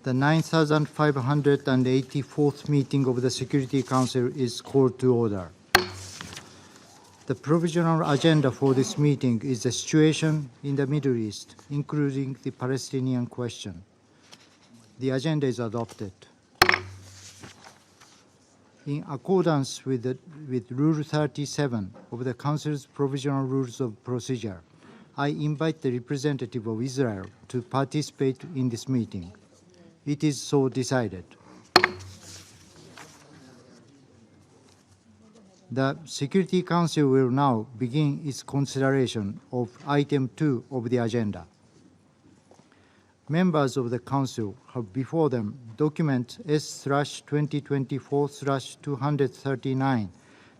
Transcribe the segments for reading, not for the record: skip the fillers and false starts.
The 9,584th meeting of the Security Council is called to order. The provisional agenda for this meeting is the situation in the Middle East, including the Palestinian question. The agenda is adopted. In accordance with Rule 37 of the Council's Provisional Rules of Procedure, I invite the representative of Israel to participate in this meeting. It is so decided. The Security Council will now begin its consideration of Item 2 of the agenda. Members of the Council have before them document S/2024/239,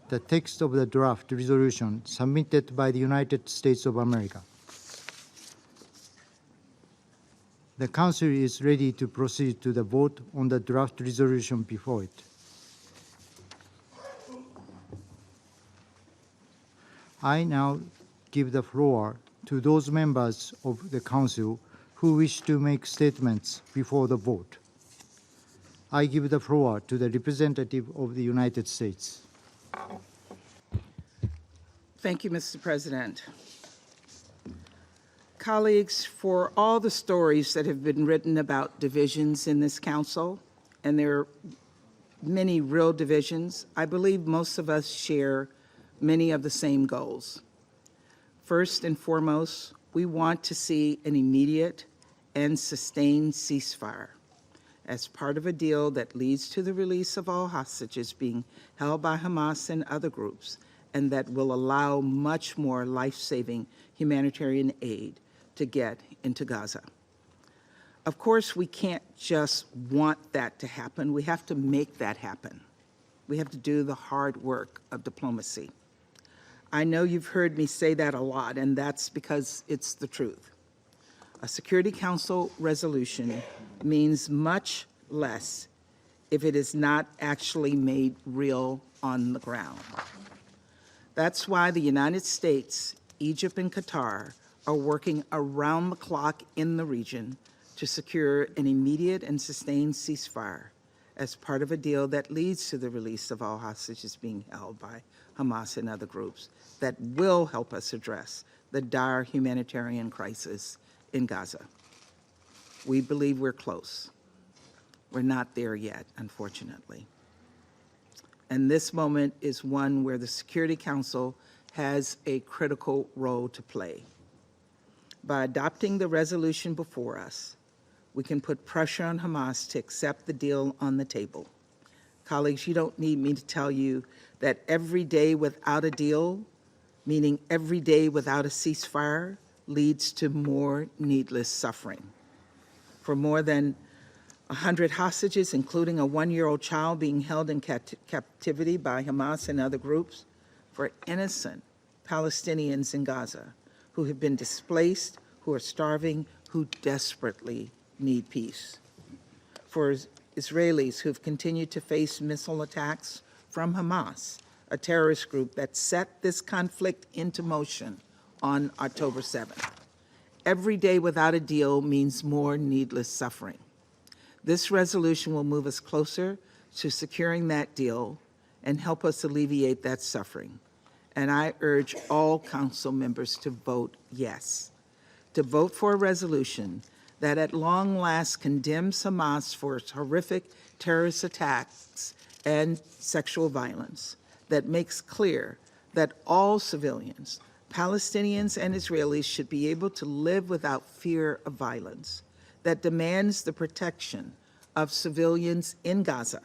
the text of the draft resolution submitted by the United States of America. The Council is ready to proceed to the vote on the draft resolution before it. I now give the floor to those members of the Council who wish to make statements before the vote. I give the floor to the representative of the United States. Thank you, Mr. President. Colleagues, for all the stories that have been written about divisions in this council, and there are many real divisions, I believe most of us share many of the same goals. First and foremost, we want to see an immediate and sustained ceasefire as part of a deal that leads to the release of all hostages being held by Hamas and other groups, and that will allow much more life-saving humanitarian aid to get into Gaza. Of course, we can't just want that to happen. We have to make that happen. We have to do the hard work of diplomacy. I know you've heard me say that a lot, and that's because it's the truth. A Security Council resolution means much less if it is not actually made real on the ground. That's why the United States, Egypt, and Qatar are working around the clock in the region to secure an immediate and sustained ceasefire as part of a deal that leads to the release of all hostages being held by Hamas and other groups that will help us address the dire humanitarian crisis in Gaza. We believe we're close. We're not there yet, unfortunately. And this moment is one where the Security Council has a critical role to play. By adopting the resolution before us, we can put pressure on Hamas to accept the deal on the table. Colleagues, you don't need me to tell you that every day without a deal, meaning every day without a ceasefire, leads to more needless suffering. For more than 100 hostages, including a 1-year-old child being held in captivity by Hamas and other groups, for innocent Palestinians in Gaza who have been displaced, who are starving, who desperately need peace. For Israelis who have continued to face missile attacks from Hamas, a terrorist group that set this conflict into motion on October 7th. Every day without a deal means more needless suffering. This resolution will move us closer to securing that deal and help us alleviate that suffering. And I urge all council members to vote yes, to vote for a resolution that at long last condemns Hamas for its horrific terrorist attacks and sexual violence, that makes clear that all civilians, Palestinians and Israelis, should be able to live without fear of violence, that demands the protection of civilians in Gaza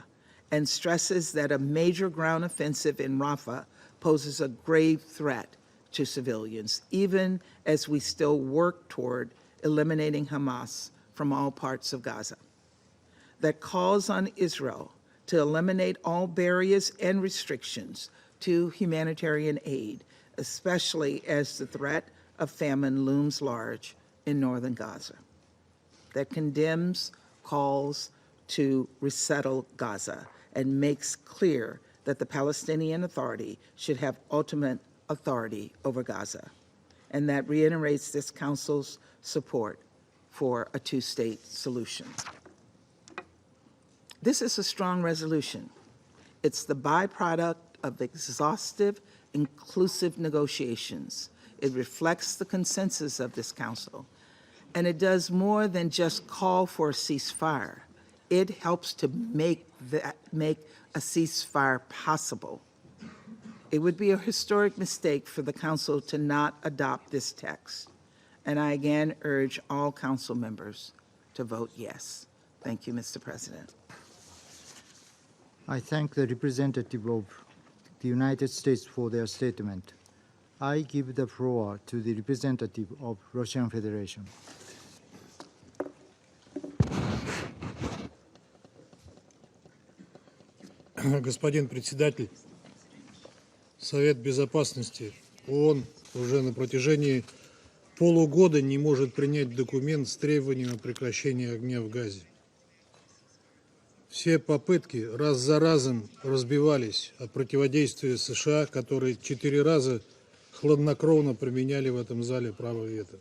and stresses that a major ground offensive in Rafah poses a grave threat to civilians, even as we still work toward eliminating Hamas from all parts of Gaza. That calls on Israel to eliminate all barriers and restrictions to humanitarian aid, especially as the threat of famine looms large in northern Gaza. That condemns calls to resettle Gaza and makes clear that the Palestinian Authority should have ultimate authority over Gaza, and that reiterates this Council's support for a two-state solution. This is a strong resolution. It's the byproduct of exhaustive, inclusive negotiations. It reflects the consensus of this council, and it does more than just call for a ceasefire. It helps to make a ceasefire possible. It would be a historic mistake for the council to not adopt this text, and I again urge all council members to vote yes. Thank you, Mr. President. I thank the representative of the United States for their statement. I give the floor to the representative of Russian Federation. Господин председатель, Совет Безопасности ООН уже на протяжении полугода не может принять документ с требованием о прекращении огня в Газе. Все попытки раз за разом разбивались о противодействии США, которые 4 раза хладнокровно применяли в этом зале право вето.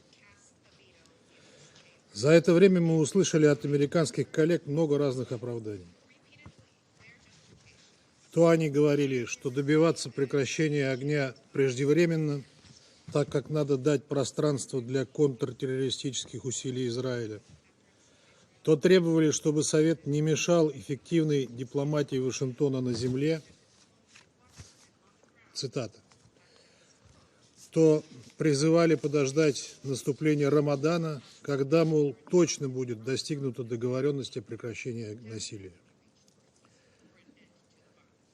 За это время мы услышали от американских коллег много разных оправданий. То они говорили, что добиваться прекращения огня преждевременно, так как надо дать пространство для контртеррористических усилий Израиля, то требовали, чтобы Совет не мешал эффективной дипломатии Вашингтона на земле, цитата, то призывали подождать наступления Рамадана, когда, мол, точно будет достигнута договоренность о прекращении насилия.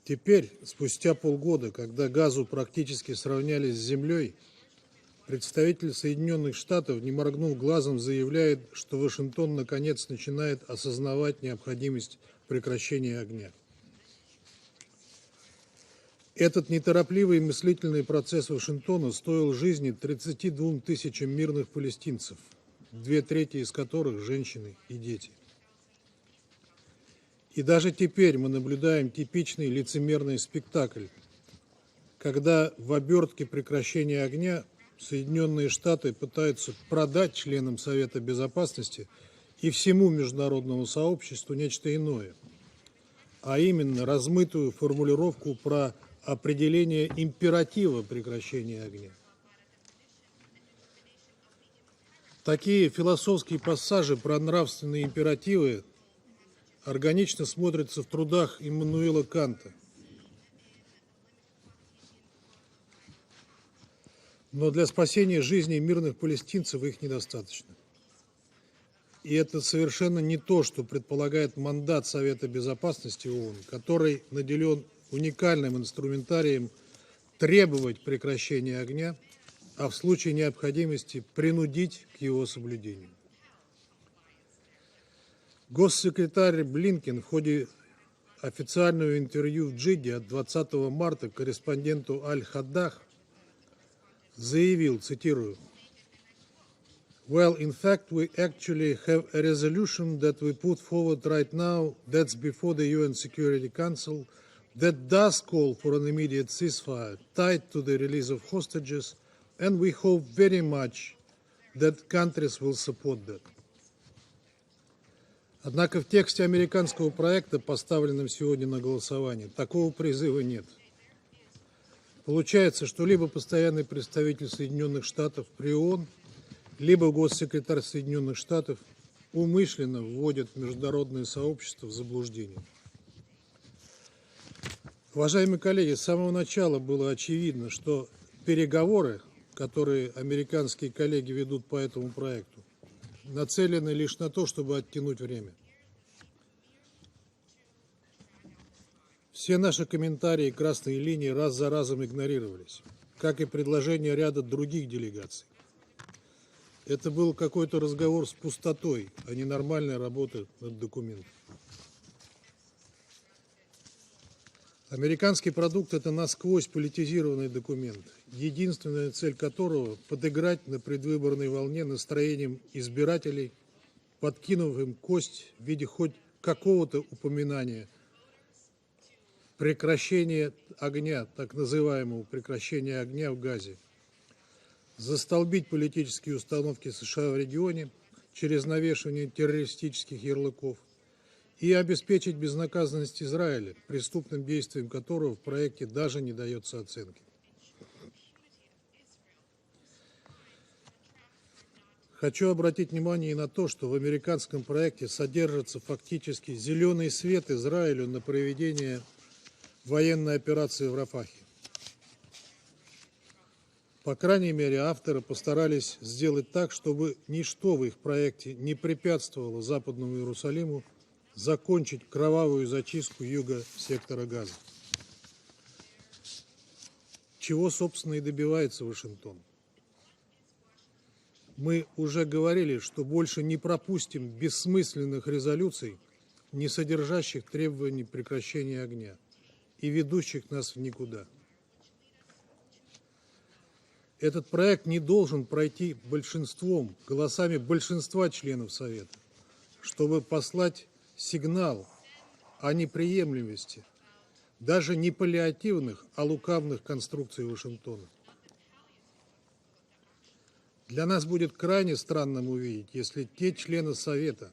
Теперь, спустя полгода, когда Газу практически сравняли с землей, представитель Соединенных Штатов, не моргнув глазом, заявляет, что Вашингтон наконец начинает осознавать необходимость прекращения огня. Этот неторопливый мыслительный процесс Вашингтона стоил жизни 32 тысячам мирных палестинцев, 2/3 из которых женщины и дети. И даже теперь мы наблюдаем типичный лицемерный спектакль, когда в обертке прекращения огня Соединенные Штаты пытаются продать членам Совета Безопасности и всему международному сообществу нечто иное, а именно размытую формулировку про определение императива прекращения огня. Такие философские пассажи про нравственные императивы органично смотрятся в трудах Иммануила Канта. Но для спасения жизни мирных палестинцев их недостаточно. И это совершенно не то, что предполагает мандат Совета Безопасности ООН, который наделен уникальным инструментарием требовать прекращения огня, а в случае необходимости принудить к его соблюдению. Госсекретарь Блинкен в ходе официального интервью в Джидде от 20 марта корреспонденту Аль-Хаддах заявил, цитирую, "Well, in fact, we actually have a resolution that we put forward right now, that's before the UN Security Council, that does call for an immediate ceasefire tied to the release of hostages, and we hope very much that countries will support that." Однако в тексте американского проекта, поставленном сегодня на голосование, такого призыва нет. Получается, что либо постоянный представитель Соединенных Штатов при ООН, либо госсекретарь Соединенных Штатов умышленно вводят международное сообщество в заблуждение. Уважаемые коллеги, с самого начала было очевидно, что переговоры, которые американские коллеги ведут по этому проекту, нацелены лишь на то, чтобы оттянуть время. Все наши комментарии и красные линии раз за разом игнорировались, как и предложения ряда других делегаций. Это был какой-то разговор с пустотой, а не нормальная работа над документом. Американский продукт – это насквозь политизированный документ, единственная цель которого – подыграть на предвыборной волне настроением избирателей, подкинув им кость в виде хоть какого-то упоминания прекращения огня, так называемого прекращения огня в Газе, застолбить политические установки США в регионе через навешивание террористических ярлыков и обеспечить безнаказанность Израиля, преступным действиям которого в проекте даже не дается оценки. Хочу обратить внимание и на то, что в американском проекте содержится фактически зеленый свет Израилю на проведение военной операции в Рафахе. По крайней мере, авторы постарались сделать так, чтобы ничто в их проекте не препятствовало Западному Иерусалиму закончить кровавую зачистку юга сектора Газа. Чего, собственно, и добивается Вашингтон. Мы уже говорили, что больше не пропустим бессмысленных резолюций, не содержащих требований прекращения огня и ведущих нас в никуда. Этот проект не должен пройти большинством, голосами большинства членов Совета, чтобы послать сигнал о неприемлемости даже не паллиативных, а лукавных конструкций Вашингтона. Для нас будет крайне странным увидеть, если те члены Совета,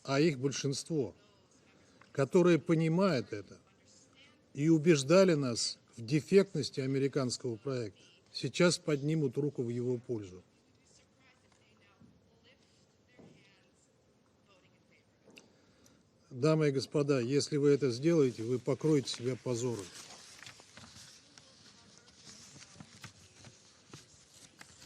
а их большинство, которые понимают это и убеждали нас в дефектности американского проекта, сейчас поднимут руку в его пользу. Дамы и господа, если вы это сделаете, вы покроете себя позором.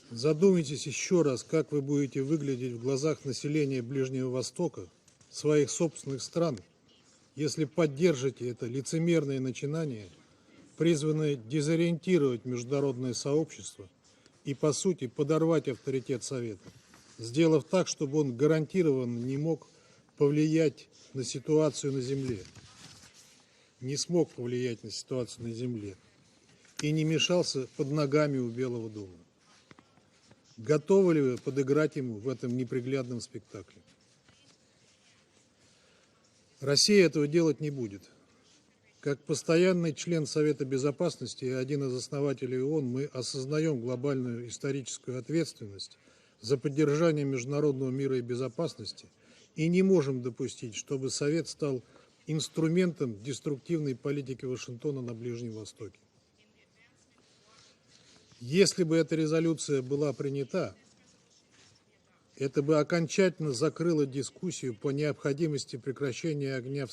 Задумайтесь еще раз, как вы будете выглядеть в глазах населения Ближнего Востока, своих собственных стран, если поддержите это лицемерное начинание, призванное дезориентировать международное сообщество и, по сути, подорвать авторитет Совета, сделав так, чтобы он гарантированно не мог повлиять на ситуацию на Земле, не смог повлиять на ситуацию на Земле и не мешался под ногами у Белого дома. Готовы ли вы подыграть ему в этом неприглядном спектакле? Россия этого делать не будет. Как постоянный член Совета Безопасности и один из основателей ООН, мы осознаем глобальную историческую ответственность за поддержание международного мира и безопасности и не можем допустить, чтобы Совет стал инструментом деструктивной политики Вашингтона на Ближнем Востоке. Если бы эта резолюция была принята, это бы окончательно закрыло дискуссию по необходимости прекращения огня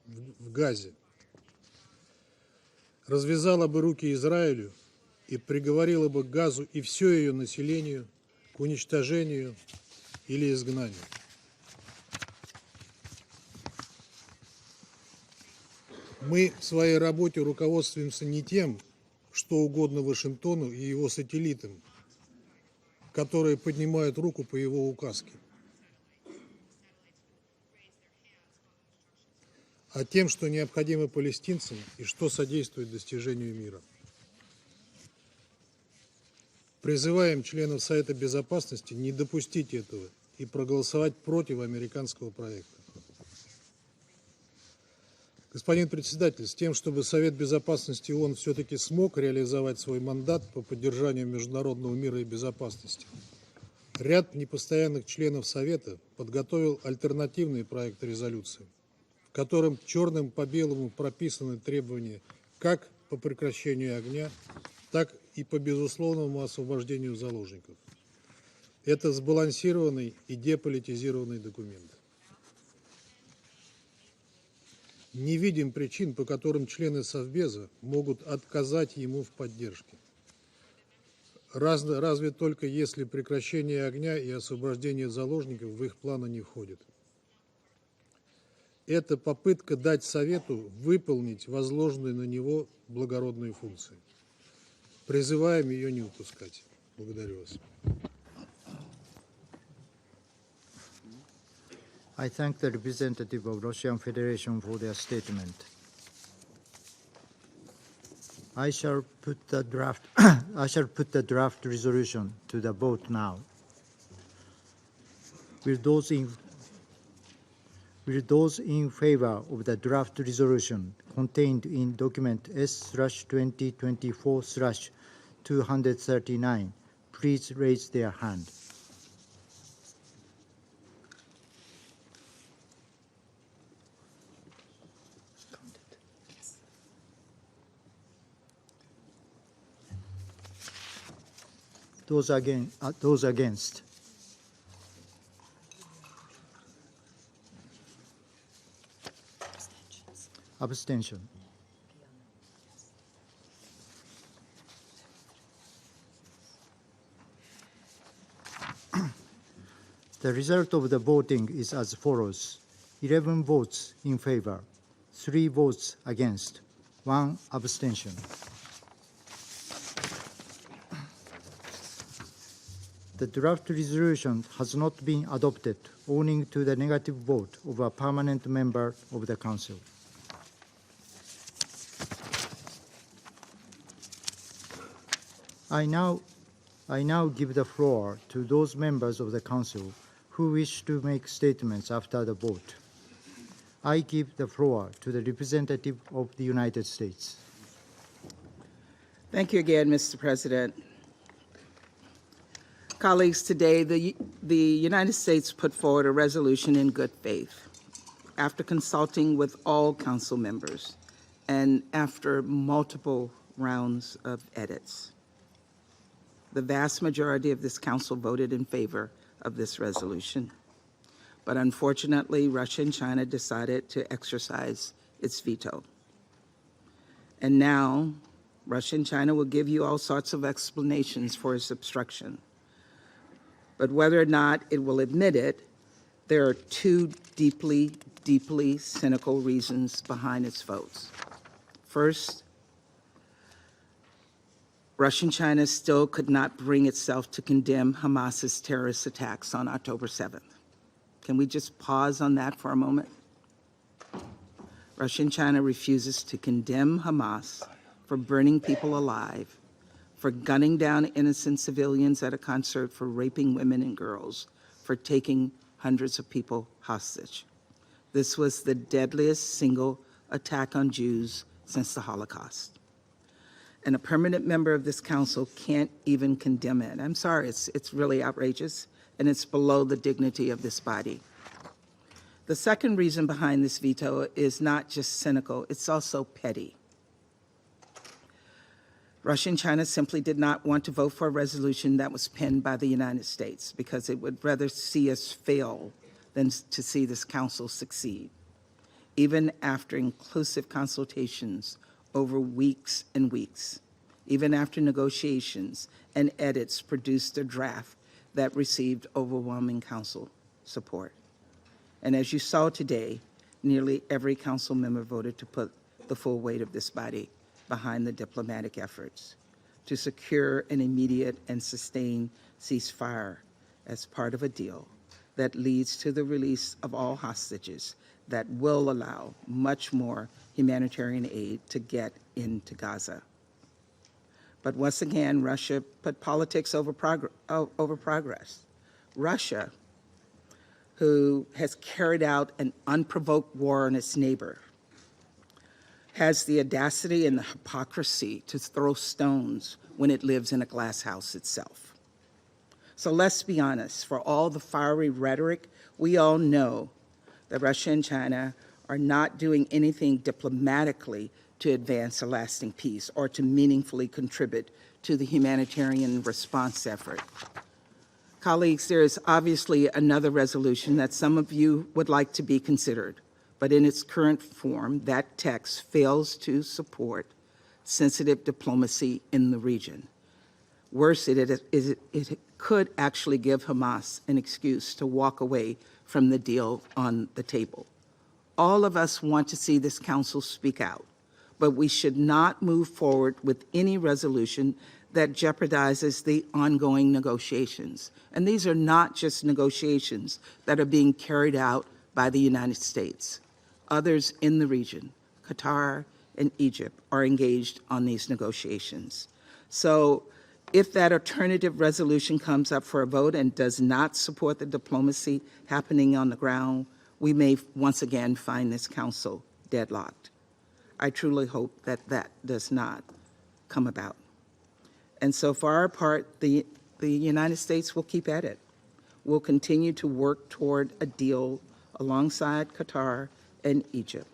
в Газе, развязала бы руки Израилю и приговорила бы Газу и все ее населению к уничтожению или изгнанию. Мы в своей работе руководствуемся не тем, что угодно Вашингтону и его сателлитам, которые поднимают руку по его указке, а тем, что необходимо палестинцам и что содействует достижению мира. Призываем членов Совета Безопасности не допустить этого и проголосовать против американского проекта. Господин председатель, с тем, чтобы Совет Безопасности ООН все-таки смог реализовать свой мандат по поддержанию международного мира и безопасности, ряд непостоянных членов Совета подготовил альтернативный проект резолюции, в котором черным по белому прописаны требования как по прекращению огня, так и по безусловному освобождению заложников. Это сбалансированный и деполитизированный документ. Не видим причин, по которым члены Совбеза могут отказать ему в поддержке. Разве только если прекращение огня и освобождение заложников в их планы не входит. Это попытка дать Совету выполнить возложенные на него благородные функции. Призываем ее не упускать. Благодарю вас. I thank the representative of Russian Federation for their statement. I shall put the draft resolution to the vote now. Will those in favor of the draft resolution contained in document S/2024/239 please raise their hand. Those against? Abstention. The result of the voting is as follows: 11 votes in favor, 3 votes against, 1 abstention. The draft resolution has not been adopted owing to the negative vote of a permanent member of the Council. I now give the floor to those members of the Council who wish to make statements after the vote. I give the floor to the representative of the United States. Thank you again, Mr. President. Colleagues, today the United States put forward a resolution in good faith after consulting with all Council members and after multiple rounds of edits. The vast majority of this Council voted in favor of this resolution. But unfortunately, Russia and China decided to exercise its veto. And now, Russia and China will give you all sorts of explanations for its obstruction. But whether or not it will admit it, there are two deeply, deeply cynical reasons behind its votes. First, Russia and China still could not bring itself to condemn Hamas's terrorist attacks on October 7th. Can we just pause on that for a moment? Russia and China refuses to condemn Hamas for burning people alive, for gunning down innocent civilians at a concert, for raping women and girls, for taking hundreds of people hostage. This was the deadliest single attack on Jews since the Holocaust. And a permanent member of this Council can't even condemn it. I'm sorry, it's really outrageous, and it's below the dignity of this body. The second reason behind this veto is not just cynical, it's also petty. Russia and China simply did not want to vote for a resolution that was penned by the United States because it would rather see us fail than to see this Council succeed, even after inclusive consultations over weeks and weeks, even after negotiations and edits produced a draft that received overwhelming Council support. And as you saw today, nearly every Council member voted to put the full weight of this body behind the diplomatic efforts to secure an immediate and sustained ceasefire as part of a deal that leads to the release of all hostages that will allow much more humanitarian aid to get into Gaza. But once again, Russia put politics over progress. Russia, who has carried out an unprovoked war on its neighbor, has the audacity and the hypocrisy to throw stones when it lives in a glass house itself. So let's be honest, for all the fiery rhetoric, we all know that Russia and China are not doing anything diplomatically to advance a lasting peace or to meaningfully contribute to the humanitarian response effort. Colleagues, there is obviously another resolution that some of you would like to be considered, but in its current form, that text fails to support sensitive diplomacy in the region. Worse, it could actually give Hamas an excuse to walk away from the deal on the table. All of us want to see this Council speak out, but we should not move forward with any resolution that jeopardizes the ongoing negotiations. And these are not just negotiations that are being carried out by the United States. Others in the region, Qatar and Egypt, are engaged on these negotiations. So if that alternative resolution comes up for a vote and does not support the diplomacy happening on the ground, we may once again find this Council deadlocked. I truly hope that that does not come about. And so for our part, the United States will keep at it. We'll continue to work toward a deal alongside Qatar and Egypt.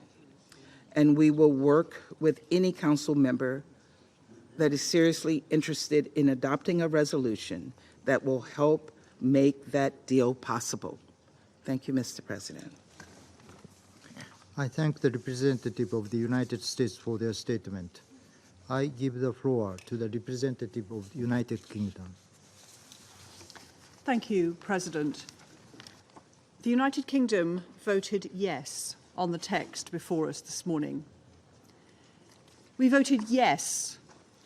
And we will work with any Council member that is seriously interested in adopting a resolution that will help make that deal possible. Thank you, Mr. President. I thank the representative of the United States for their statement. I give the floor to the representative of the United Kingdom. Thank you, President. The United Kingdom voted yes on the text before us this morning. We voted yes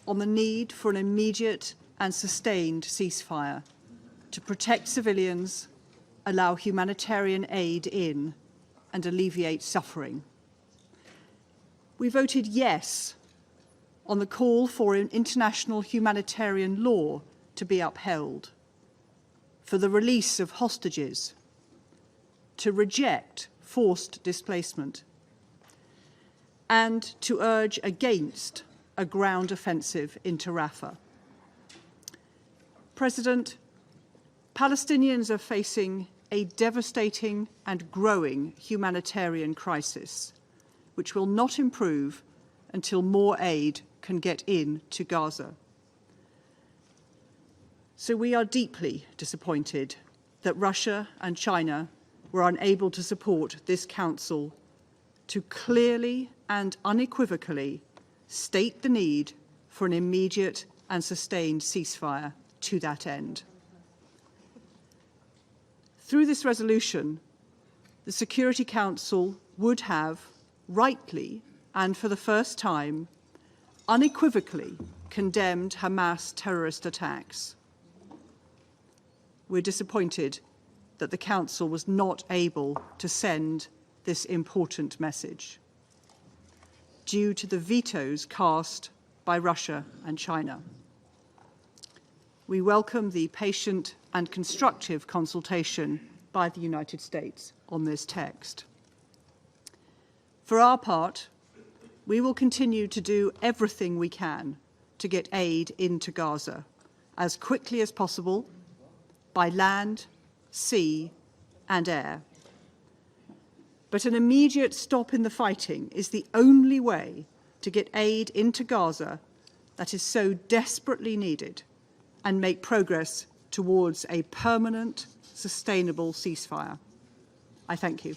on the need for an immediate and sustained ceasefire to protect civilians, allow humanitarian aid in, and alleviate suffering. We voted yes on the call for an international humanitarian law to be upheld, for the release of hostages, to reject forced displacement, and to urge against a ground offensive into Rafah. President, Palestinians are facing a devastating and growing humanitarian crisis, which will not improve until more aid can get into Gaza. So we are deeply disappointed that Russia and China were unable to support this Council to clearly and unequivocally state the need for an immediate and sustained ceasefire to that end. Through this resolution, the Security Council would have, rightly and for the first time, unequivocally condemned Hamas terrorist attacks. We're disappointed that the Council was not able to send this important message due to the vetoes cast by Russia and China. We welcome the patient and constructive consultation by the United States on this text. For our part, we will continue to do everything we can to get aid into Gaza as quickly as possible by land, sea, and air. But an immediate stop in the fighting is the only way to get aid into Gaza that is so desperately needed and make progress towards a permanent, sustainable ceasefire. I thank you.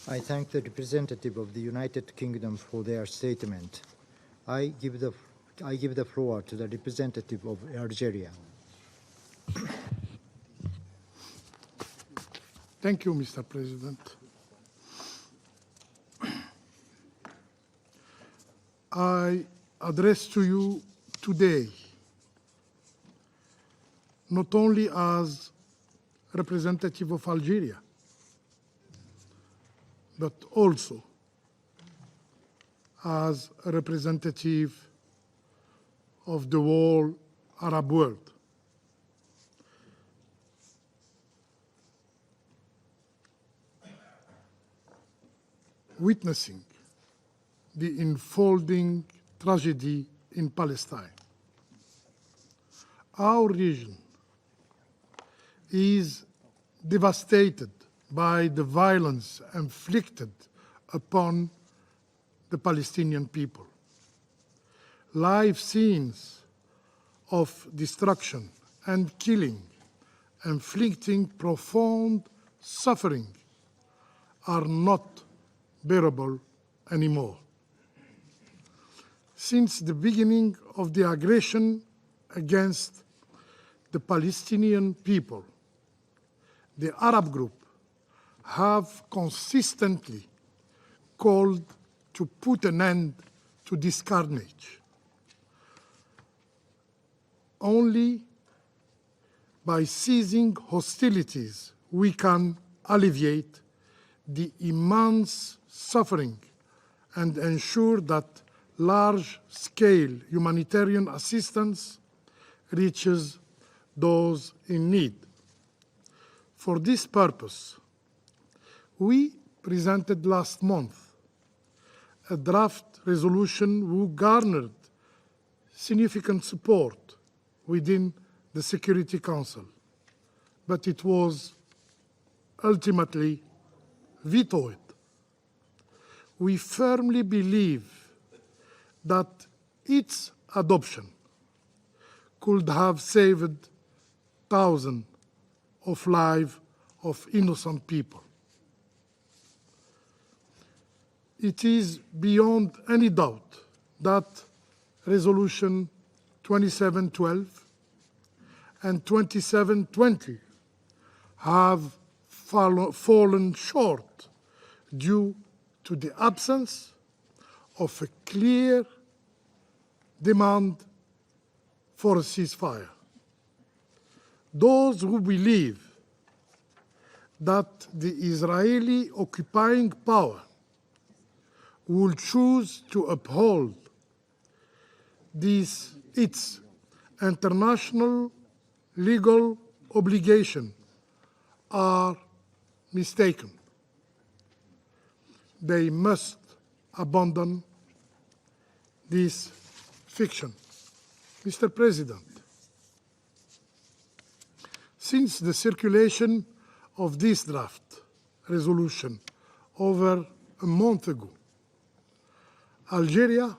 I thank the representative of the United Kingdom for their statement. I give the floor to the representative of Algeria. Thank you, Mr. President. I address to you today not only as representative of Algeria, but also as a representative of the whole Arab world. Witnessing the unfolding tragedy in Palestine, our region is devastated by the violence inflicted upon the Palestinian people. Live scenes of destruction and killing, inflicting profound suffering, are not bearable anymore. Since the beginning of the aggression against the Palestinian people, the Arab group have consistently called to put an end to this carnage. Only by ceasing hostilities we can alleviate the immense suffering and ensure that large-scale humanitarian assistance reaches those in need. For this purpose, we presented last month a draft resolution who garnered significant support within the Security Council, but it was ultimately vetoed. We firmly believe that its adoption could have saved thousands of lives of innocent people. It is beyond any doubt that Resolution 2712 and 2720 have fallen short due to the absence of a clear demand for a ceasefire. Those who believe that the Israeli occupying power will choose to uphold its international legal obligation are mistaken. They must abandon this fiction. Mr. President, since the circulation of this draft resolution over a month ago, Algeria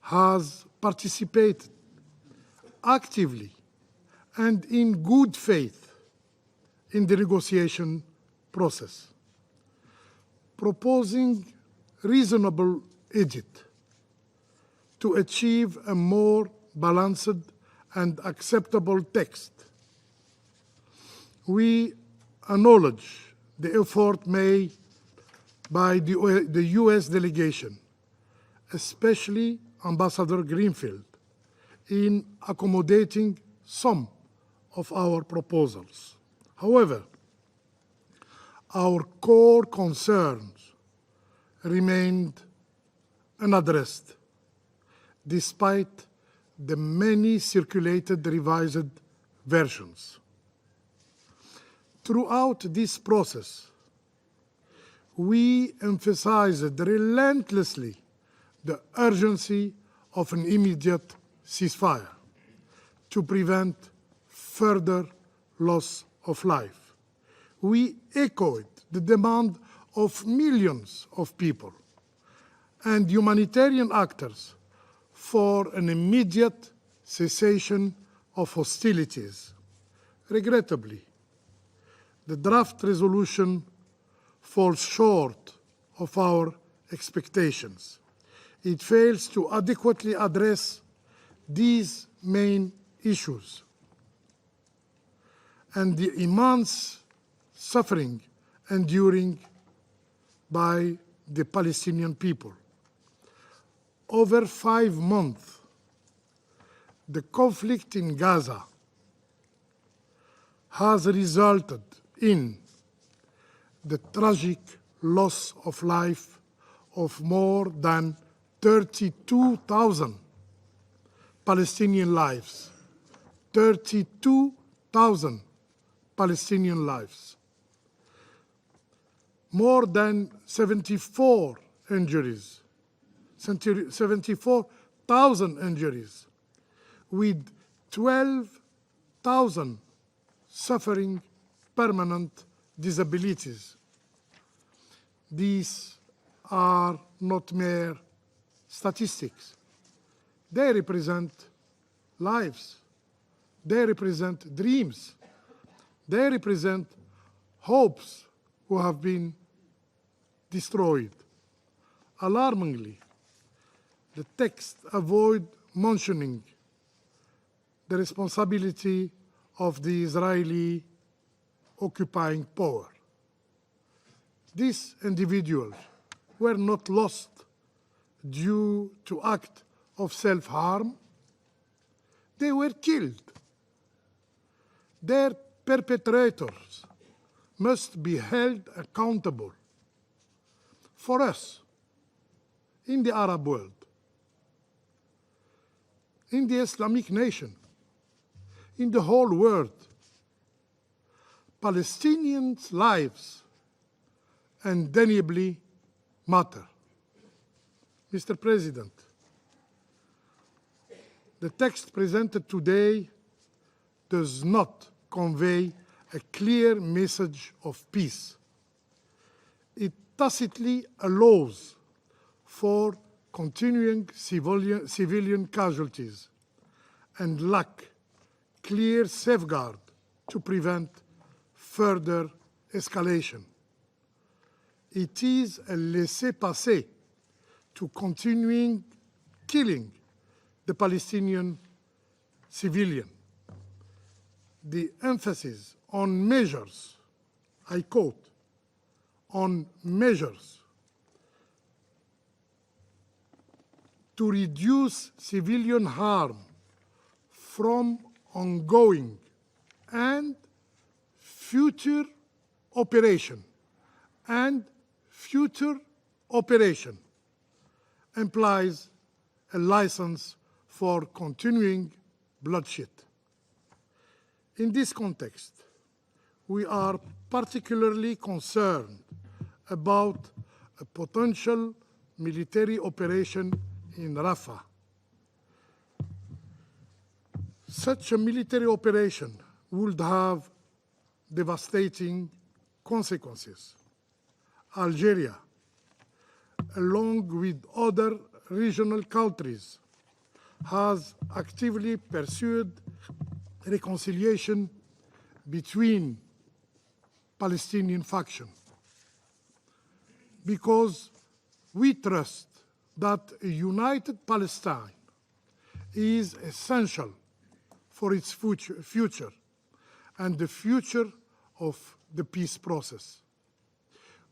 has participated actively and in good faith in the negotiation process, proposing reasonable edit to achieve a more balanced and acceptable text. We acknowledge the effort made by the U.S. delegation, especially Ambassador Greenfield, in accommodating some of our proposals. However, our core concerns remained unaddressed, despite the many circulated revised versions. Throughout this process, we emphasized relentlessly the urgency of an immediate ceasefire to prevent further loss of life. We echoed the demand of millions of people and humanitarian actors for an immediate cessation of hostilities. Regrettably, the draft resolution falls short of our expectations. It fails to adequately address these main issues and the immense suffering enduring by the Palestinian people. Over 5 months, the conflict in Gaza has resulted in the tragic loss of life of more than 32,000 Palestinian lives. 32,000 Palestinian lives. More than 74,000 injuries, with 12,000 suffering permanent disabilities. These are not mere statistics. They represent lives. They represent dreams. They represent hopes who have been destroyed. Alarmingly, the text avoids mentioning the responsibility of the Israeli occupying power. These individuals were not lost due to act of self-harm. They were killed. Their perpetrators must be held accountable. For us, in the Arab world, in the Islamic nation, in the whole world, Palestinians' lives undeniably matter. Mr. President, the text presented today does not convey a clear message of peace. It tacitly allows for continuing civilian casualties, and lack clear safeguard to prevent further escalation. It is a laissez-passer to continuing killing the Palestinian civilian. The emphasis on measures, I quote, on measures to reduce civilian harm from ongoing and future operation implies a license for continuing bloodshed. In this context, we are particularly concerned about a potential military operation in Rafah. Such a military operation would have devastating consequences. Algeria, along with other regional countries, has actively pursued reconciliation between Palestinian factions because we trust that a united Palestine is essential for its future and the future of the peace process.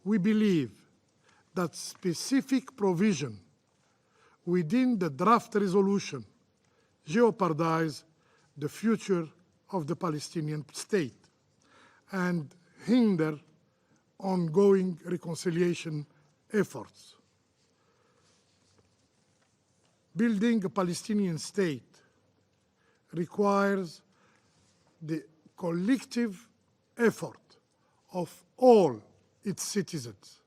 We believe that specific provision within the draft resolution jeopardize the future of the Palestinian state and hinder ongoing reconciliation efforts. Building a Palestinian state requires the collective effort of all its citizens.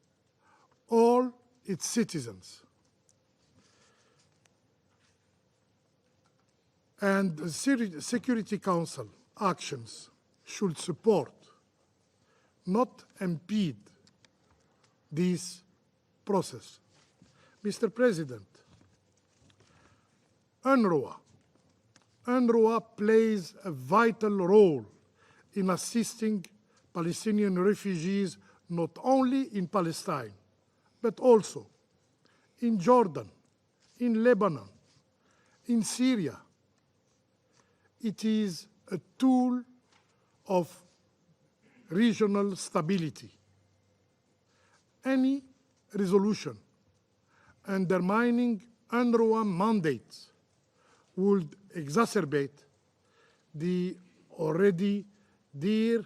And the Security Council actions should support, not impede, this process. Mr. President, UNRWA plays a vital role in assisting Palestinian refugees not only in Palestine, but also in Jordan, in Lebanon, in Syria. It is a tool of regional stability. Any resolution undermining UNRWA mandates would exacerbate the already dire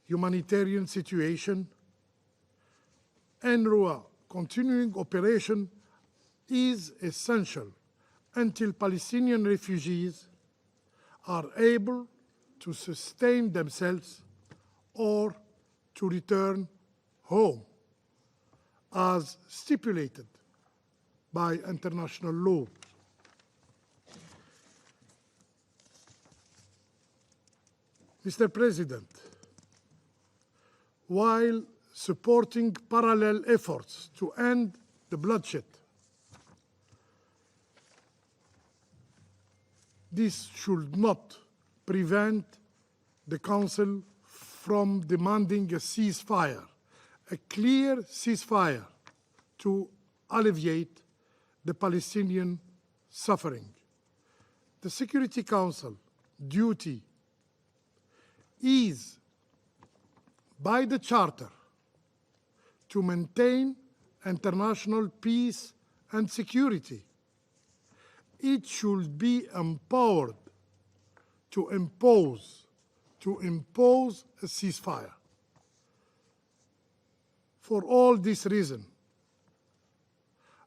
humanitarian situation. UNRWA continuing operation is essential until Palestinian refugees are able to sustain themselves or to return home, as stipulated by international law. Mr. President, while supporting parallel efforts to end the bloodshed, this should not prevent the Council from demanding a ceasefire, a clear ceasefire to alleviate the Palestinian suffering. The Security Council duty is, by the Charter, to maintain international peace and security. It should be empowered to impose a ceasefire. For all this reason,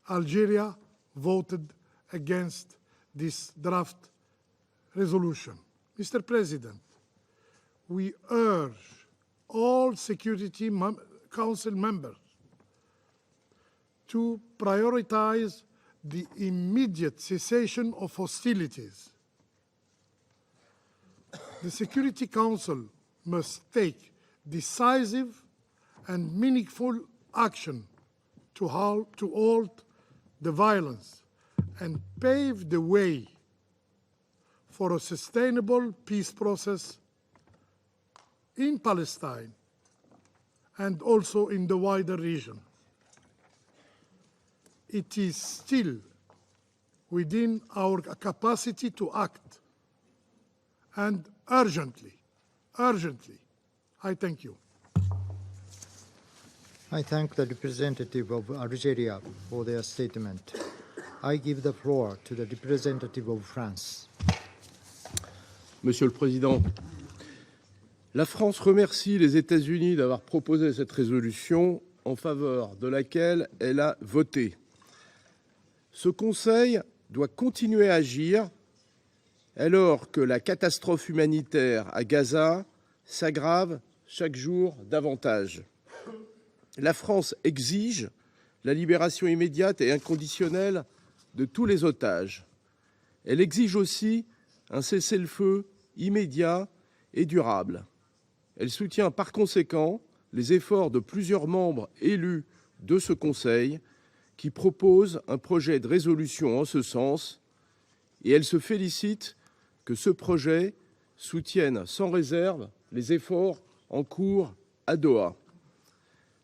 Algeria voted against this draft resolution. Mr. President, we urge all Security Council members to prioritize the immediate cessation of hostilities. The Security Council must take decisive and meaningful action to halt the violence and pave the way for a sustainable peace process in Palestine and also in the wider region. It is still within our capacity to act, and urgently. I thank you. I thank the representative of Algeria for their statement. I give the floor to the representative of France. Monsieur le Président, la France remercie les États-Unis d'avoir proposé cette résolution en faveur de laquelle elle a voté. Ce Conseil doit continuer à agir alors que la catastrophe humanitaire à Gaza s'aggrave chaque jour davantage. La France exige la libération immédiate et inconditionnelle de tous les otages. Elle exige aussi un cessez-le-feu immédiat et durable. Elle soutient par conséquent les efforts de plusieurs membres élus de ce Conseil qui proposent un projet de résolution en ce sens, et elle se félicite que ce projet soutienne sans réserve les efforts en cours à Doha.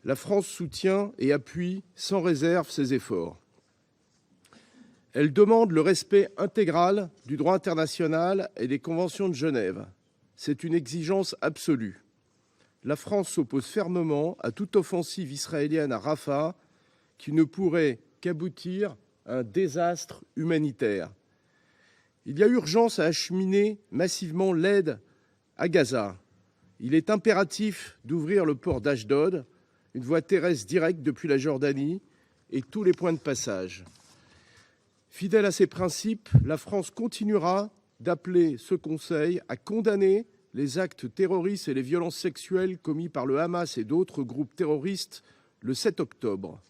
La France soutient et appuie sans réserve ces efforts. Elle demande le respect intégral du droit international et des conventions de Genève. C'est une exigence absolue. La France s'oppose fermement à toute offensive israélienne à Rafah qui ne pourrait qu'aboutir à un désastre humanitaire. Il y a urgence à acheminer massivement l'aide à Gaza. Il est impératif d'ouvrir le port d'Ashdod, une voie terrestre directe depuis la Jordanie et tous les points de passage. Fidèle à ces principes, la France continuera d'appeler ce Conseil à condamner les actes terroristes et les violences sexuelles commis par le Hamas et d'autres groupes terroristes le 7 octobre.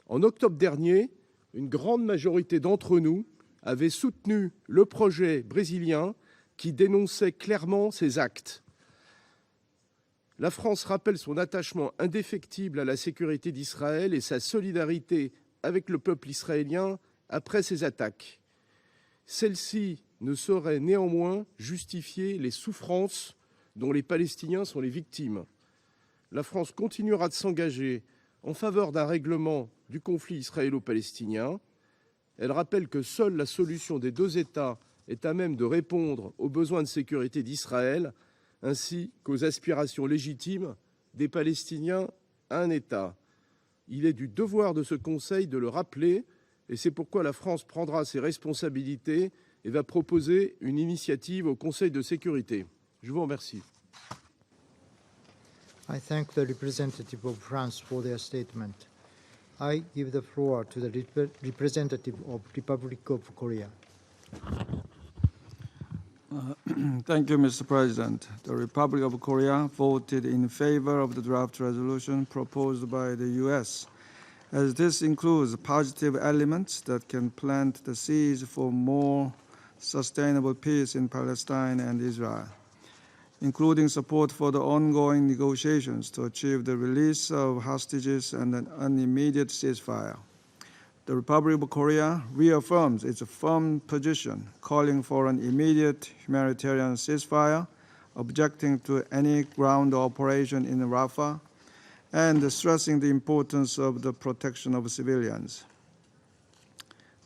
En octobre dernier, une grande majorité d'entre nous avait soutenu le projet brésilien qui dénonçait clairement ces actes. La France rappelle son attachement indéfectible à la sécurité d'Israël et sa solidarité avec le peuple israélien après ces attaques. Celle-ci ne saurait néanmoins justifier les souffrances dont les Palestiniens sont les victimes. La France continuera de s'engager en faveur d'un règlement du conflit israélo-palestinien. Elle rappelle que seule la solution des deux États est à même de répondre aux besoins de sécurité d'Israël ainsi qu'aux aspirations légitimes des Palestiniens à un État. Il est du devoir de ce Conseil de le rappeler et c'est pourquoi la France prendra ses responsabilités et va proposer une initiative au Conseil de sécurité. Je vous remercie. I thank the representative of France for their statement. I give the floor to the representative of Republic of Korea. Thank you, Mr. President. The Republic of Korea voted in favor of the draft resolution proposed by the U.S., as this includes positive elements that can plant the seeds for more sustainable peace in Palestine and Israel, including support for the ongoing negotiations to achieve the release of hostages and an immediate ceasefire. The Republic of Korea reaffirms its firm position, calling for an immediate humanitarian ceasefire, objecting to any ground operation in Rafah, and stressing the importance of the protection of civilians.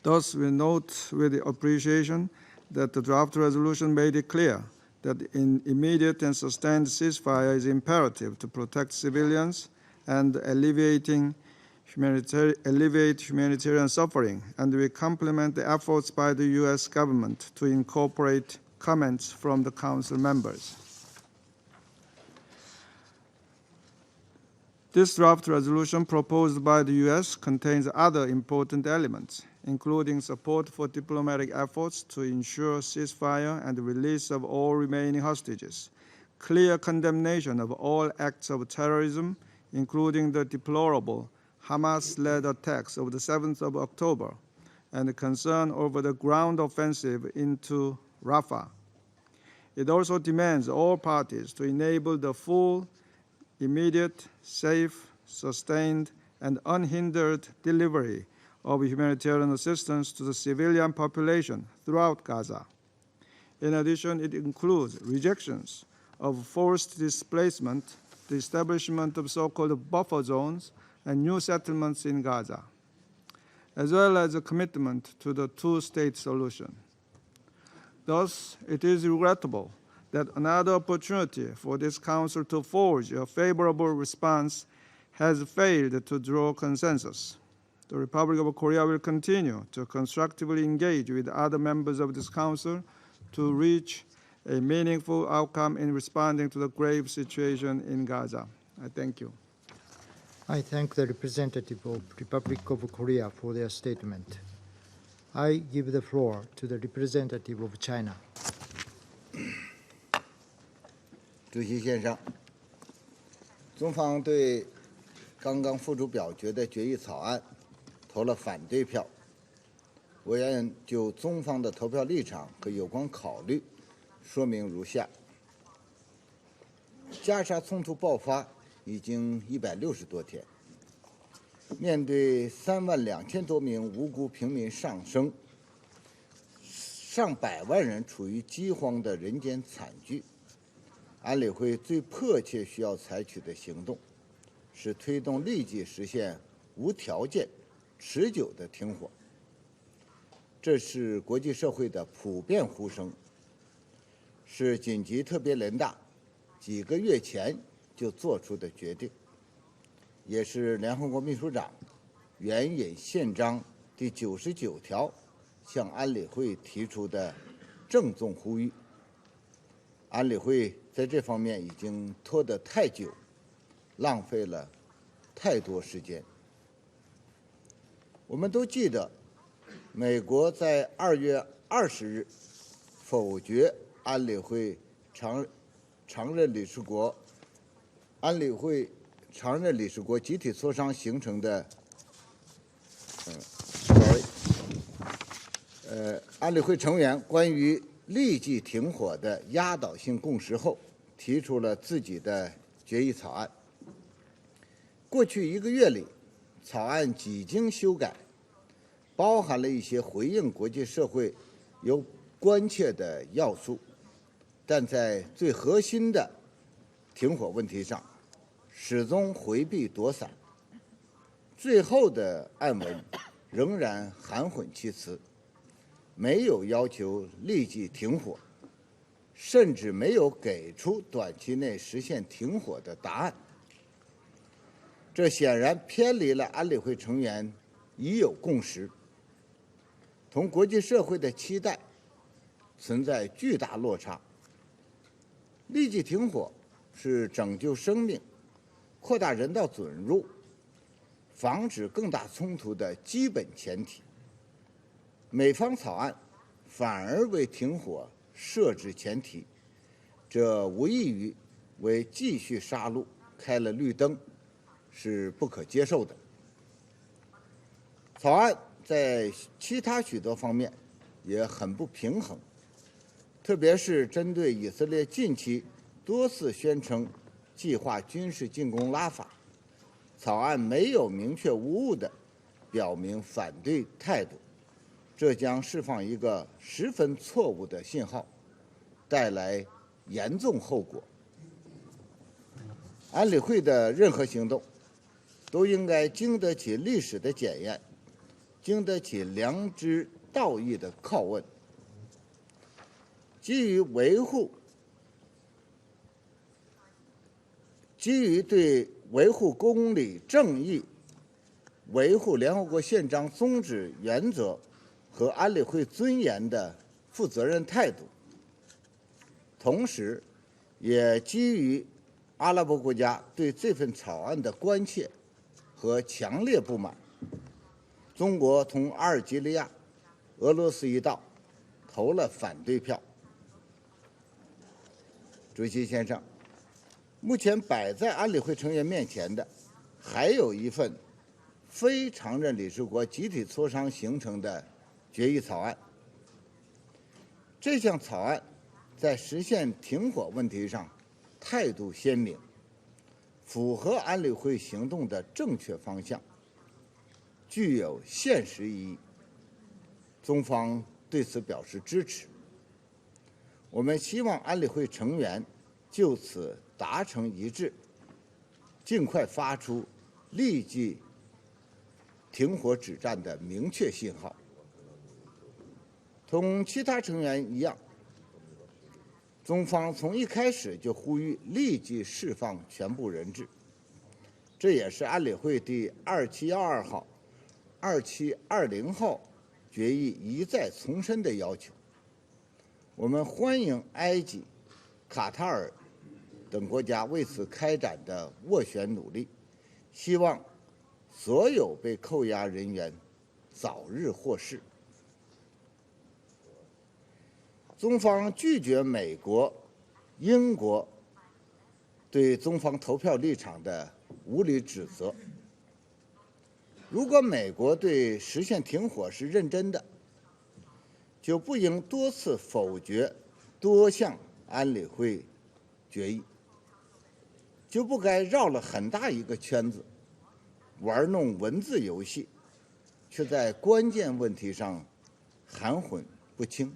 Thus, we note with appreciation that the draft resolution made it clear that an immediate and sustained ceasefire is imperative to protect civilians and alleviate humanitarian suffering, and we compliment the efforts by the U.S. government to incorporate comments from the Council members. This draft resolution proposed by the U.S. contains other important elements, including support for diplomatic efforts to ensure ceasefire and the release of all remaining hostages, clear condemnation of all acts of terrorism, including the deplorable Hamas-led attacks of the 7th of October, and concern over the ground offensive into Rafah. It also demands all parties to enable the full, immediate, safe, sustained, and unhindered delivery of humanitarian assistance to the civilian population throughout Gaza. In addition, it includes rejections of forced displacement, the establishment of so-called buffer zones, and new settlements in Gaza, as well as a commitment to the two-state solution. Thus, it is regrettable that another opportunity for this Council to forge a favorable response has failed to draw consensus. The Republic of Korea will continue to constructively engage with other members of this Council to reach a meaningful outcome in responding to the grave situation in Gaza. I thank you. I thank the representative of Republic of Korea for their statement. I give the floor to the representative of China. 主席先生，中方对刚刚付诸表决的决议草案投了反对票。我愿就中方的投票立场和有关考虑说明如下：加沙冲突爆发已经160多天，面对32000多名无辜平民丧生，上百万人处于饥荒的人间惨剧，安理会最迫切需要采取的行动是推动立即实现无条件、持久的停火。这是国际社会的普遍呼声，是紧急特别人大几个月前就做出的决定，也是联合国秘书长援引宪章第99条向安理会提出的郑重呼吁。安理会在这方面已经拖得太久，浪费了太多时间。我们都记得，美国在2月20日否决安理会常任理事国集体磋商形成的安理会成员关于立即停火的压倒性共识后，提出了自己的决议草案。过去1个月里，草案几经修改，包含了一些回应国际社会有关切的要素，但在最核心的停火问题上，始终回避躲闪。最后的案文仍然含混其辞，没有要求立即停火，甚至没有给出短期内实现停火的答案。这显然偏离了安理会成员已有共识，同国际社会的期待存在巨大落差。立即停火是拯救生命、扩大人道准入、防止更大冲突的基本前提。美方草案反而为停火设置前提，这无异于为继续杀戮开了绿灯，是不可接受的。草案在其他许多方面也很不平衡，特别是针对以色列近期多次宣称计划军事进攻拉法，草案没有明确无误地表明反对态度，这将释放一个十分错误的信号，带来严重后果。安理会的任何行动都应该经得起历史的检验，经得起良知道义的拷问。基于对维护公理正义、维护联合国宪章宗旨原则和安理会尊严的负责任态度，同时也基于阿拉伯国家对这份草案的关切和强烈不满，中国同阿尔及利亚、俄罗斯一道投了反对票。主席先生，目前摆在安理会成员面前的还有一份非常任理事国集体磋商形成的决议草案。这项草案在实现停火问题上态度鲜明，符合安理会行动的正确方向。具有现实意义，中方对此表示支持。我们希望安理会成员就此达成一致，尽快发出立即停火止战的明确信号。同其他成员一样，中方从一开始就呼吁立即释放全部人质，这也是安理会第2712号、2720号决议一再重申的要求。我们欢迎埃及、卡塔尔等国家为此开展的斡旋努力，希望所有被扣押人员早日获释。中方拒绝美国、英国对中方投票立场的无理指责。如果美国对实现停火是认真的，就不应多次否决多项安理会决议，就不该绕了很大一个圈子，玩弄文字游戏，却在关键问题上含混不清。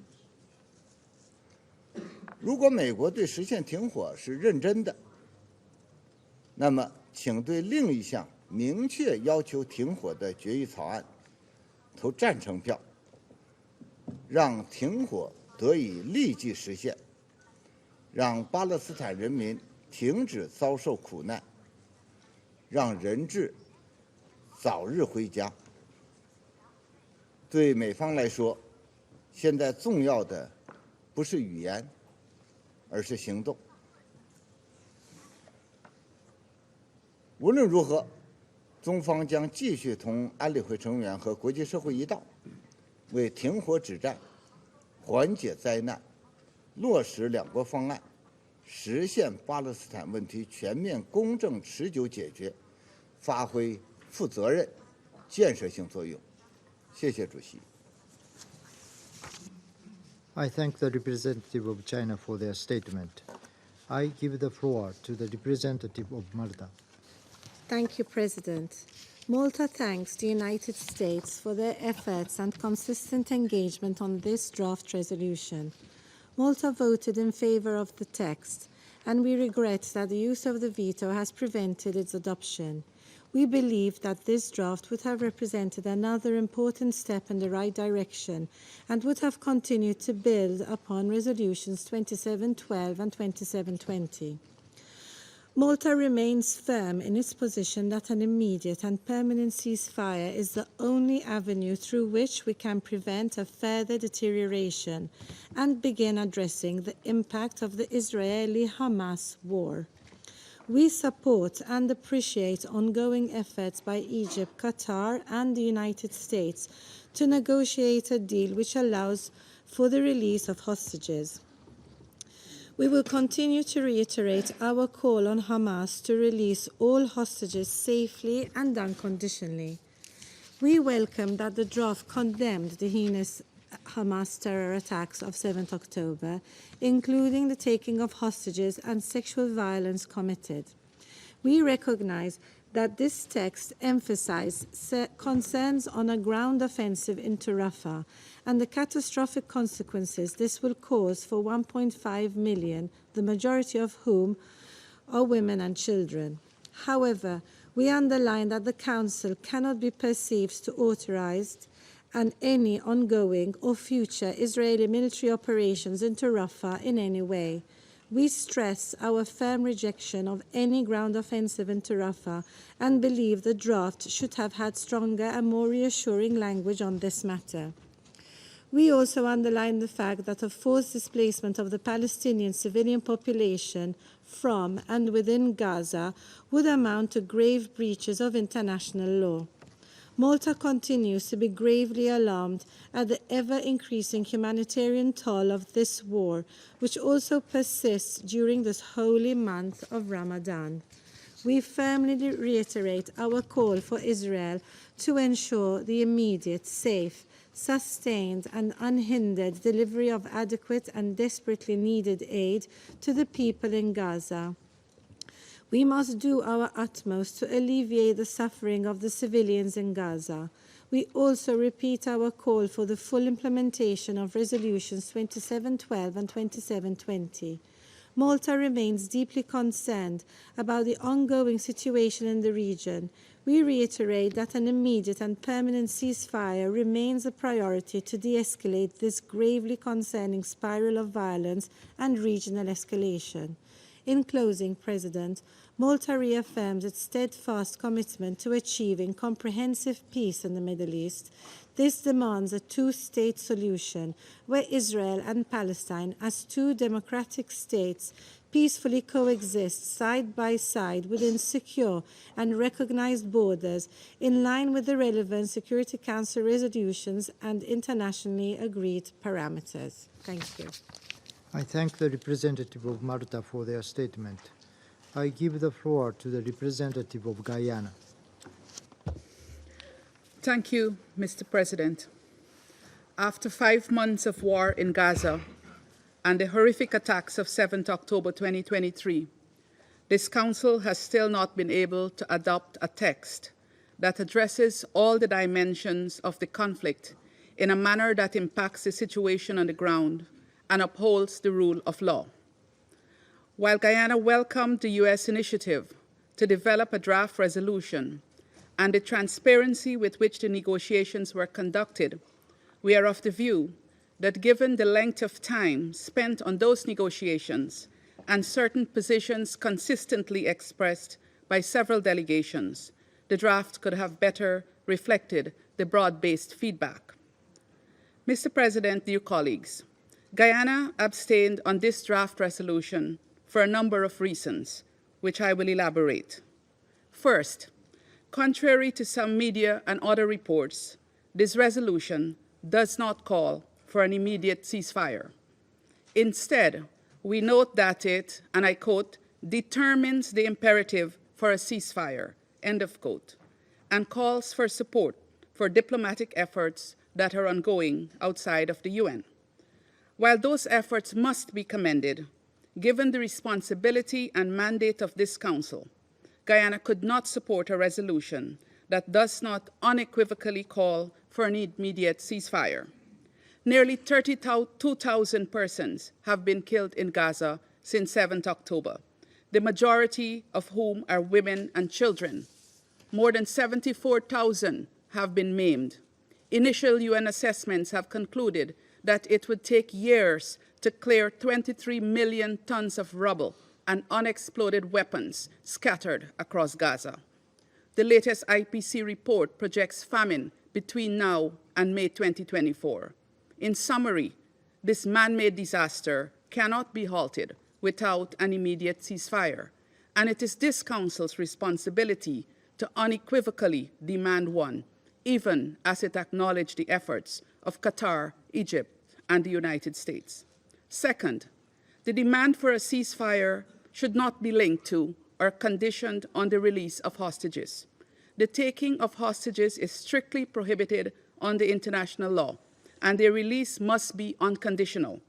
如果美国对实现停火是认真的，那么请对另一项明确要求停火的决议草案投赞成票，让停火得以立即实现，让巴勒斯坦人民停止遭受苦难，让人质早日回家。对美方来说，现在重要的不是语言，而是行动。无论如何，中方将继续同安理会成员和国际社会一道，为停火止战、缓解灾难、落实两国方案、实现巴勒斯坦问题全面、公正、持久解决，发挥负责任、建设性作用。谢谢主席。I thank the representative of China for their statement. I give the floor to the representative of Malta. Thank you, President. Malta thanks the United States for their efforts and consistent engagement on this draft resolution. Malta voted in favor of the text, and we regret that the use of the veto has prevented its adoption. We believe that this draft would have represented another important step in the right direction and would have continued to build upon resolutions 2712 and 2720. Malta remains firm in its position that an immediate and permanent ceasefire is the only avenue through which we can prevent a further deterioration and begin addressing the impact of the Israeli-Hamas war. We support and appreciate ongoing efforts by Egypt, Qatar, and the United States to negotiate a deal which allows for the release of hostages. We will continue to reiterate our call on Hamas to release all hostages safely and unconditionally. We welcome that the draft condemned the heinous Hamas terror attacks of 7th October, including the taking of hostages and sexual violence committed. We recognize that this text emphasizes concerns on a ground offensive into Rafah and the catastrophic consequences this will cause for 1.5 million, the majority of whom are women and children. However, we underline that the Council cannot be perceived to authorize and any ongoing or future Israeli military operations into Rafah in any way. We stress our firm rejection of any ground offensive into Rafah and believe the draft should have had stronger and more reassuring language on this matter. We also underline the fact that a forced displacement of the Palestinian civilian population from and within Gaza would amount to grave breaches of international law. Malta continues to be gravely alarmed at the ever-increasing humanitarian toll of this war, which also persists during this holy month of Ramadan. We firmly reiterate our call for Israel to ensure the immediate, safe, sustained and unhindered delivery of adequate and desperately needed aid to the people in Gaza. We must do our utmost to alleviate the suffering of the civilians in Gaza. We also repeat our call for the full implementation of Resolutions 2712 and 2720. Malta remains deeply concerned about the ongoing situation in the region. We reiterate that an immediate and permanent ceasefire remains a priority to de-escalate this gravely concerning spiral of violence and regional escalation. In closing, President, Malta reaffirms its steadfast commitment to achieving comprehensive peace in the Middle East. This demands a two-state solution where Israel and Palestine, as two democratic states, peacefully coexist side by side within secure and recognized borders in line with the relevant Security Council resolutions and internationally agreed parameters. Thank you. I thank the representative of Malta for their statement. I give the floor to the representative of Guyana. Thank you, Mr. President. After 5 months of war in Gaza and the horrific attacks of 7th October 2023, this Council has still not been able to adopt a text that addresses all the dimensions of the conflict in a manner that impacts the situation on the ground and upholds the rule of law. While Guyana welcomed the U.S. initiative to develop a draft resolution and the transparency with which the negotiations were conducted, we are of the view that given the length of time spent on those negotiations and certain positions consistently expressed by several delegations, the draft could have better reflected the broad-based feedback. Mr. President, dear colleagues, Guyana abstained on this draft resolution for a number of reasons, which I will elaborate. First, contrary to some media and other reports, this resolution does not call for an immediate ceasefire. Instead, we note that it, and I quote, determines the imperative for a ceasefire, end of quote, and calls for support for diplomatic efforts that are ongoing outside of the UN. While those efforts must be commended, given the responsibility and mandate of this Council, Guyana could not support a resolution that does not unequivocally call for an immediate ceasefire. Nearly 32,000 persons have been killed in Gaza since 7th October, the majority of whom are women and children. More than 74,000 have been maimed. Initial UN assessments have concluded that it would take years to clear 23 million tons of rubble and unexploded weapons scattered across Gaza. The latest IPC report projects famine between now and May 2024. In summary, this man-made disaster cannot be halted without an immediate ceasefire, and it is this Council's responsibility to unequivocally demand one, even as it acknowledged the efforts of Qatar, Egypt, and the United States. Second, the demand for a ceasefire should not be linked to or conditioned on the release of hostages. The taking of hostages is strictly prohibited under international law, and their release must be unconditional.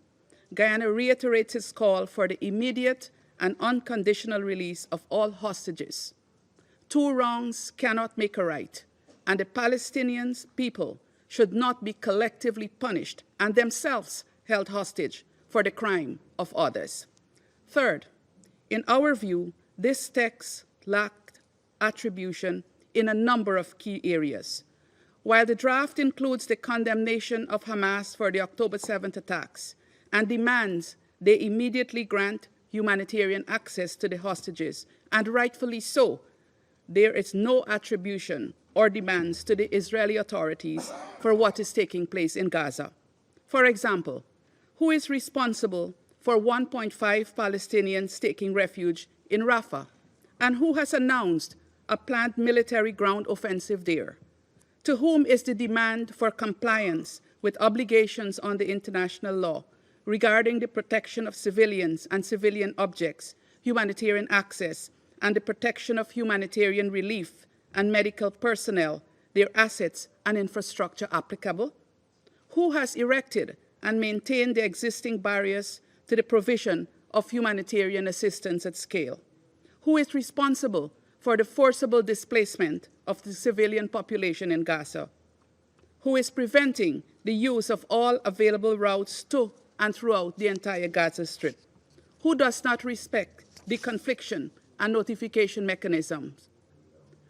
Guyana reiterates its call for the immediate and unconditional release of all hostages. Two wrongs cannot make a right, and the Palestinian people should not be collectively punished and themselves held hostage for the crime of others. Third, in our view, this text lacked attribution in a number of key areas. While the draft includes the condemnation of Hamas for the October 7th attacks and demands they immediately grant humanitarian access to the hostages, and rightfully so, there is no attribution or demands to the Israeli authorities for what is taking place in Gaza. For example, who is responsible for 1.5 Palestinians taking refuge in Rafah, and who has announced a planned military ground offensive there? To whom is the demand for compliance with obligations under international law regarding the protection of civilians and civilian objects, humanitarian access, and the protection of humanitarian relief and medical personnel, their assets and infrastructure applicable? Who has erected and maintained the existing barriers to the provision of humanitarian assistance at scale? Who is responsible for the forcible displacement of the civilian population in Gaza? who is preventing the use of all available routes to and throughout the entire Gaza Strip, who does not respect the confliction and notification mechanisms.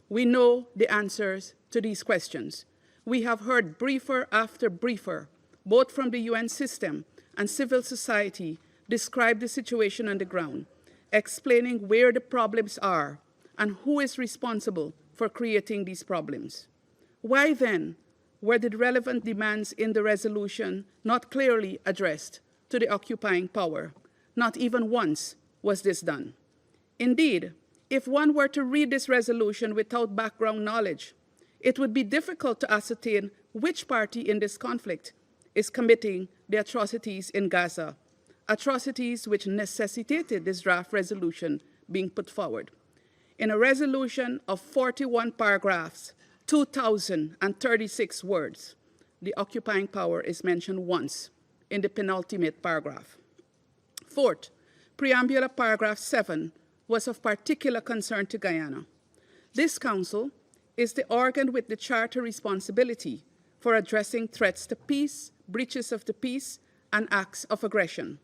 We know the answers to these questions. We have heard briefer after briefer, both from the UN system and civil society, describe the situation on the ground, explaining where the problems are and who is responsible for creating these problems. Why then were the relevant demands in the resolution not clearly addressed to the occupying power? Not even once was this done. Indeed, if one were to read this resolution without background knowledge, it would be difficult to ascertain which party in this conflict is committing the atrocities in Gaza, atrocities which necessitated this draft resolution being put forward. In a resolution of 41 paragraphs, 2,036 words, the occupying power is mentioned once in the penultimate paragraph. Fourth, preambular paragraph 7 was of particular concern to Guyana. This council is the organ with the charter responsibility for addressing threats to peace, breaches of the peace, and acts of aggression.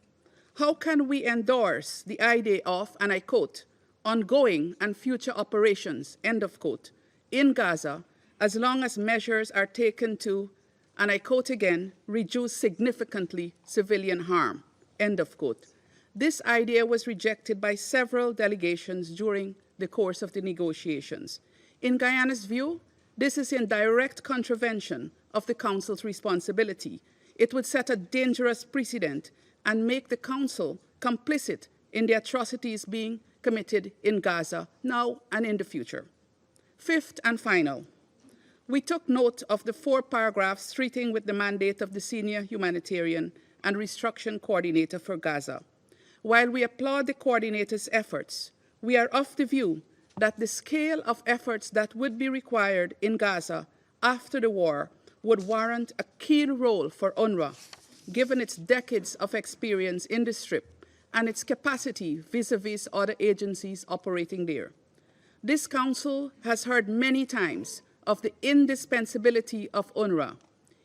How can we endorse the idea of, and I quote, ongoing and future operations, end of quote, in Gaza, as long as measures are taken to, and I quote again, reduce significantly civilian harm, end of quote. This idea was rejected by several delegations during the course of the negotiations. In Guyana's view, this is in direct contravention of the Council's responsibility. It would set a dangerous precedent and make the Council complicit in the atrocities being committed in Gaza now and in the future. Fifth and final, we took note of the 4 paragraphs treating with the mandate of the Senior Humanitarian and Reconstruction Coordinator for Gaza. While we applaud the coordinator's efforts, we are of the view that the scale of efforts that would be required in Gaza after the war would warrant a key role for UNRWA, given its decades of experience in the Strip and its capacity vis-à-vis other agencies operating there. This Council has heard many times of the indispensability of UNRWA.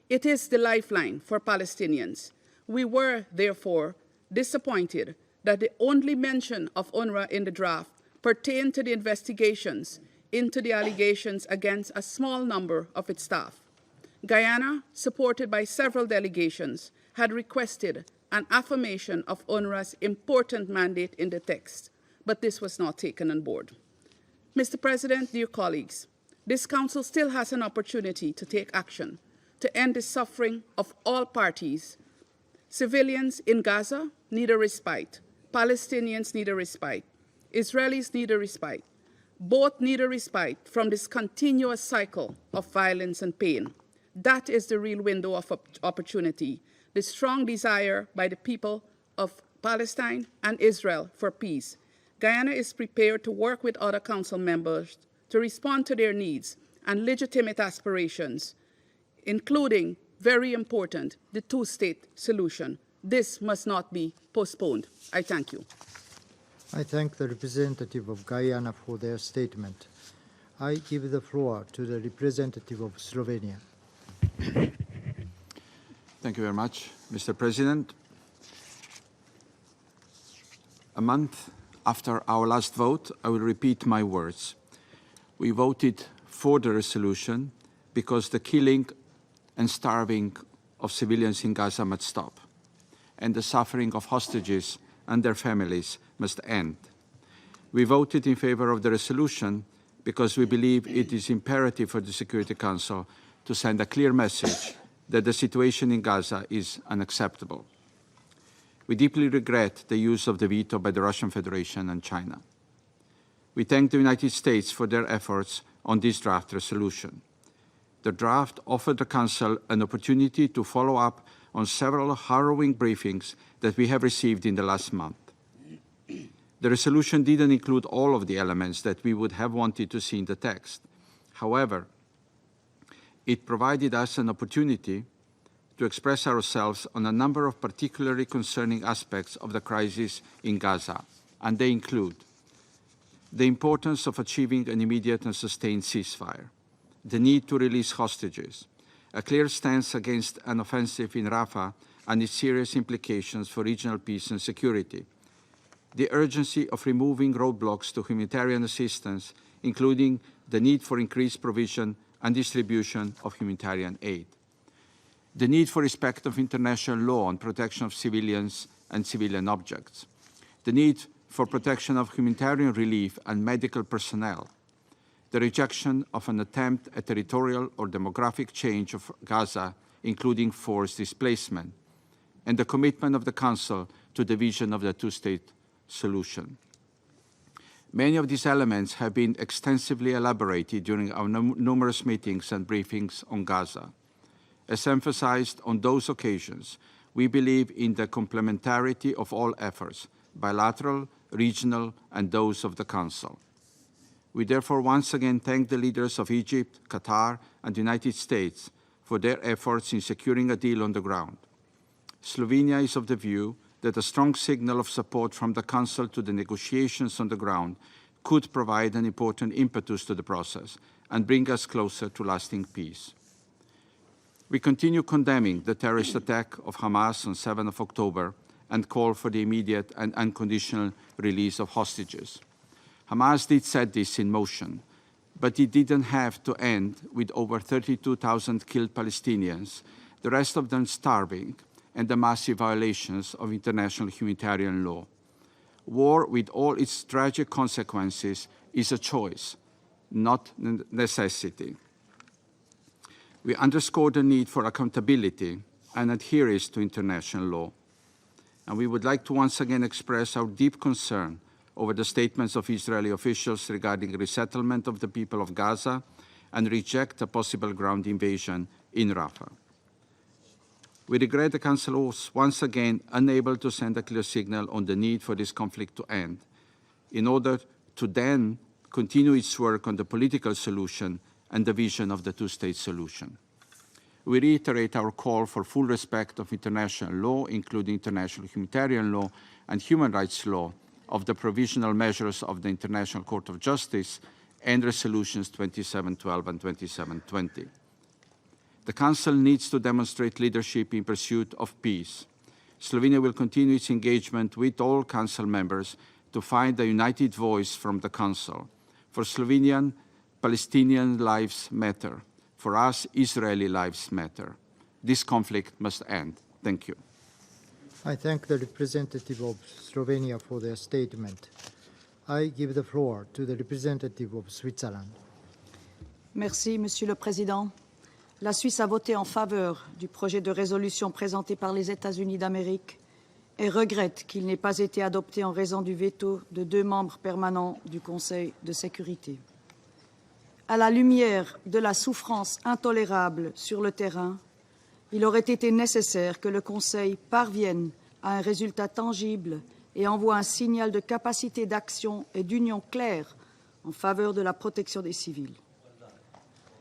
It is the lifeline for Palestinians. We were, therefore, disappointed that the only mention of UNRWA in the draft pertained to the investigations into the allegations against a small number of its staff. Guyana, supported by several delegations, had requested an affirmation of UNRWA's important mandate in the text, but this was not taken on board. Mr. President, dear colleagues, this Council still has an opportunity to take action to end the suffering of all parties. Civilians in Gaza need a respite. Palestinians need a respite. Israelis need a respite. Both need a respite from this continuous cycle of violence and pain. That is the real window of opportunity, the strong desire by the people of Palestine and Israel for peace. Guyana is prepared to work with other Council members to respond to their needs and legitimate aspirations, including, very important, the two-state solution. This must not be postponed. I thank you. I thank the representative of Guyana for their statement. I give the floor to the representative of Slovenia. Thank you very much, Mr. President. A month after our last vote, I will repeat my words. We voted for the resolution because the killing and starving of civilians in Gaza must stop, and the suffering of hostages and their families must end. We voted in favor of the resolution because we believe it is imperative for the Security Council to send a clear message that the situation in Gaza is unacceptable. We deeply regret the use of the veto by the Russian Federation and China. We thank the United States for their efforts on this draft resolution. The draft offered the Council an opportunity to follow up on several harrowing briefings that we have received in the last month. The resolution didn't include all of the elements that we would have wanted to see in the text. However, it provided us an opportunity to express ourselves on a number of particularly concerning aspects of the crisis in Gaza, and they include the importance of achieving an immediate and sustained ceasefire, the need to release hostages, a clear stance against an offensive in Rafah and its serious implications for regional peace and security, the urgency of removing roadblocks to humanitarian assistance, including the need for increased provision and distribution of humanitarian aid, the need for respect of international law and protection of civilians and civilian objects, the need for protection of humanitarian relief and medical personnel, the rejection of an attempt at territorial or demographic change of Gaza, including forced displacement, and the commitment of the Council to the vision of the two-state solution. Many of these elements have been extensively elaborated during our numerous meetings and briefings on Gaza. As emphasized on those occasions, we believe in the complementarity of all efforts, bilateral, regional, and those of the Council. We therefore once again thank the leaders of Egypt, Qatar, and the United States for their efforts in securing a deal on the ground. Slovenia is of the view that a strong signal of support from the Council to the negotiations on the ground could provide an important impetus to the process and bring us closer to lasting peace. We continue condemning the terrorist attack of Hamas on 7 October and call for the immediate and unconditional release of hostages. Hamas did set this in motion, but it didn't have to end with over 32,000 killed Palestinians, the rest of them starving, and the massive violations of international humanitarian law. War, with all its tragic consequences, is a choice, not necessity. We underscore the need for accountability and adherence to international law. And we would like to once again express our deep concern over the statements of Israeli officials regarding resettlement of the people of Gaza and reject a possible ground invasion in Rafah. We regret the Council was once again unable to send a clear signal on the need for this conflict to end, in order to then continue its work on the political solution and the vision of the two-state solution. We reiterate our call for full respect of international law, including international humanitarian law and human rights law, of the provisional measures of the International Court of Justice and resolutions 2712 and 2720. The Council needs to demonstrate leadership in pursuit of peace. Slovenia will continue its engagement with all Council members to find a united voice from the Council. For Slovenian, Palestinian lives matter. For us, Israeli lives matter. This conflict must end. Thank you. I thank the representative of Slovenia for their statement. I give the floor to the representative of Switzerland. Merci, Monsieur le Président. La Suisse a voté en faveur du projet de résolution présenté par les États-Unis d'Amérique et regrette qu'il n'ait pas été adopté en raison du veto de 2 membres permanents du Conseil de sécurité. À la lumière de la souffrance intolérable sur le terrain, il aurait été nécessaire que le Conseil parvienne à un résultat tangible et envoie un signal de capacité d'action et d'union claire en faveur de la protection des civils.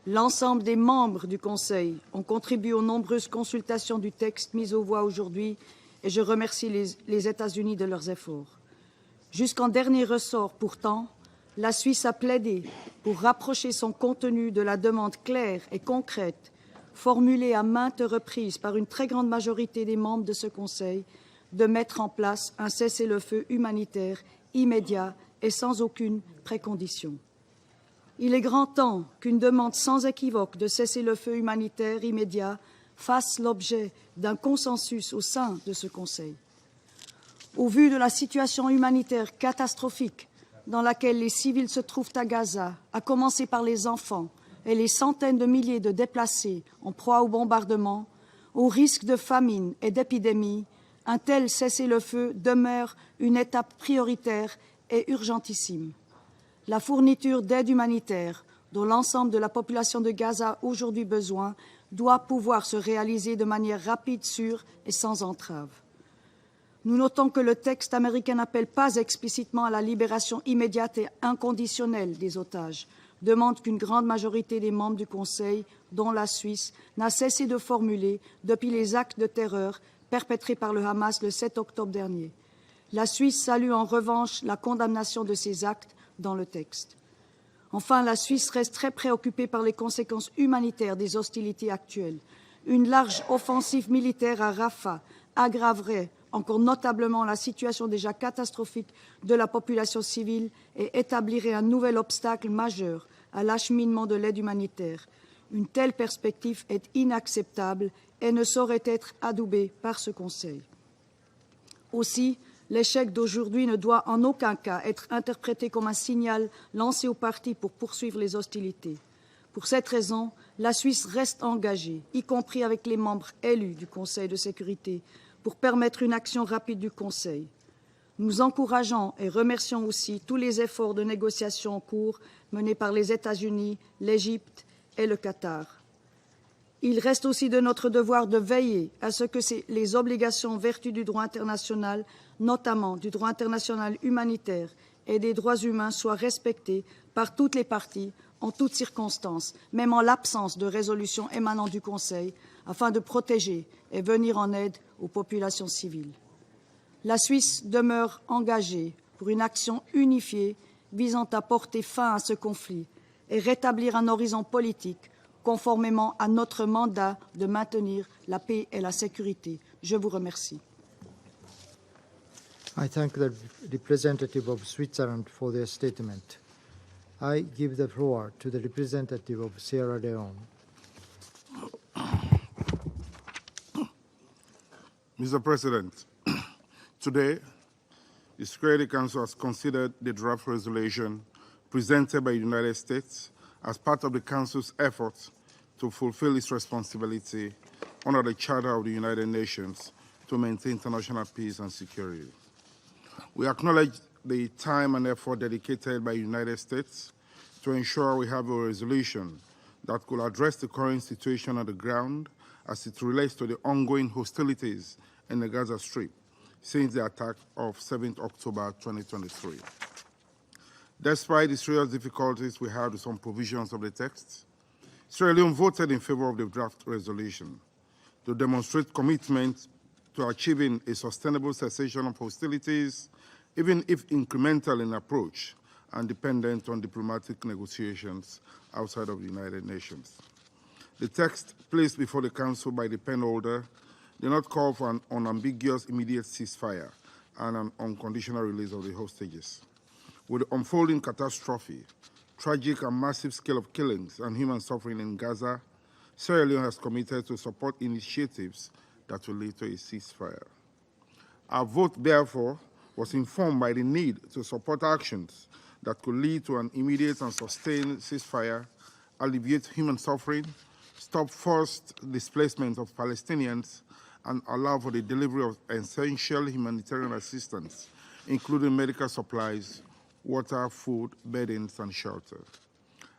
L'ensemble des membres du Conseil ont contribué aux nombreuses consultations du texte mis aux voix aujourd'hui et je remercie les États-Unis de leurs efforts. Jusqu'en dernier ressort, pourtant, la Suisse a plaidé pour rapprocher son contenu de la demande claire et concrète formulée à maintes reprises par une très grande majorité des membres de ce Conseil de mettre en place un cessez-le-feu humanitaire immédiat et sans aucune précondition. Il est grand temps qu'une demande sans équivoque de cessez-le-feu humanitaire immédiat fasse l'objet d'un consensus au sein de ce Conseil. Au vu de la situation humanitaire catastrophique dans laquelle les civils se trouvent à Gaza, à commencer par les enfants et les centaines de milliers de déplacés en proie au bombardement, au risque de famine et d'épidémie, un tel cessez-le-feu demeure une étape prioritaire et urgentissime. La fourniture d'aide humanitaire, dont l'ensemble de la population de Gaza a aujourd'hui besoin, doit pouvoir se réaliser de manière rapide, sûre et sans entrave. Nous notons que le texte américain n'appelle pas explicitement à la libération immédiate et inconditionnelle des otages, demande qu'une grande majorité des membres du Conseil, dont la Suisse, n'a cessé de formuler depuis les actes de terreur perpétrés par le Hamas le 7 octobre dernier. La Suisse salue en revanche la condamnation de ces actes dans le texte. Enfin, la Suisse reste très préoccupée par les conséquences humanitaires des hostilités actuelles. Une large offensive militaire à Rafah aggraverait encore notablement la situation déjà catastrophique de la population civile et établirait un nouvel obstacle majeur à l'acheminement de l'aide humanitaire. Une telle perspective est inacceptable et ne saurait être adoubée par ce Conseil. Aussi, l'échec d'aujourd'hui ne doit en aucun cas être interprété comme un signal lancé aux partis pour poursuivre les hostilités. Pour cette raison, la Suisse reste engagée, y compris avec les membres élus du Conseil de sécurité, pour permettre une action rapide du Conseil. Nous encourageons et remercions aussi tous les efforts de négociation en cours menés par les États-Unis, l'Égypte et le Qatar. Il reste aussi de notre devoir de veiller à ce que les obligations en vertu du droit international, notamment du droit international humanitaire et des droits humains, soient respectées par toutes les parties, en toutes circonstances, même en l'absence de résolution émanant du Conseil, afin de protéger et venir en aide aux populations civiles. La Suisse demeure engagée pour une action unifiée visant à porter fin à ce conflit et rétablir un horizon politique conformément à notre mandat de maintenir la paix et la sécurité. Je vous remercie. I thank the representative of Switzerland for their statement. I give the floor to the representative of Sierra Leone. Mr. President, today, the Security Council has considered the draft resolution presented by the United States as part of the Council's efforts to fulfill its responsibility under the Charter of the United Nations to maintain international peace and security. We acknowledge the time and effort dedicated by the United States to ensure we have a resolution that could address the current situation on the ground as it relates to the ongoing hostilities in the Gaza Strip since the attack of 7th October 2023. Despite the serious difficulties we had with some provisions of the text, Sierra Leone voted in favor of the draft resolution to demonstrate commitment to achieving a sustainable cessation of hostilities, even if incremental in approach and dependent on diplomatic negotiations outside of the United Nations. The text placed before the Council by the pen holder did not call for an unambiguous immediate ceasefire and an unconditional release of the hostages. With the unfolding catastrophe, tragic and massive scale of killings and human suffering in Gaza, Sierra Leone has committed to support initiatives that will lead to a ceasefire. Our vote, therefore, was informed by the need to support actions that could lead to an immediate and sustained ceasefire, alleviate human suffering, stop forced displacement of Palestinians, and allow for the delivery of essential humanitarian assistance, including medical supplies, water, food, beddings, and shelter.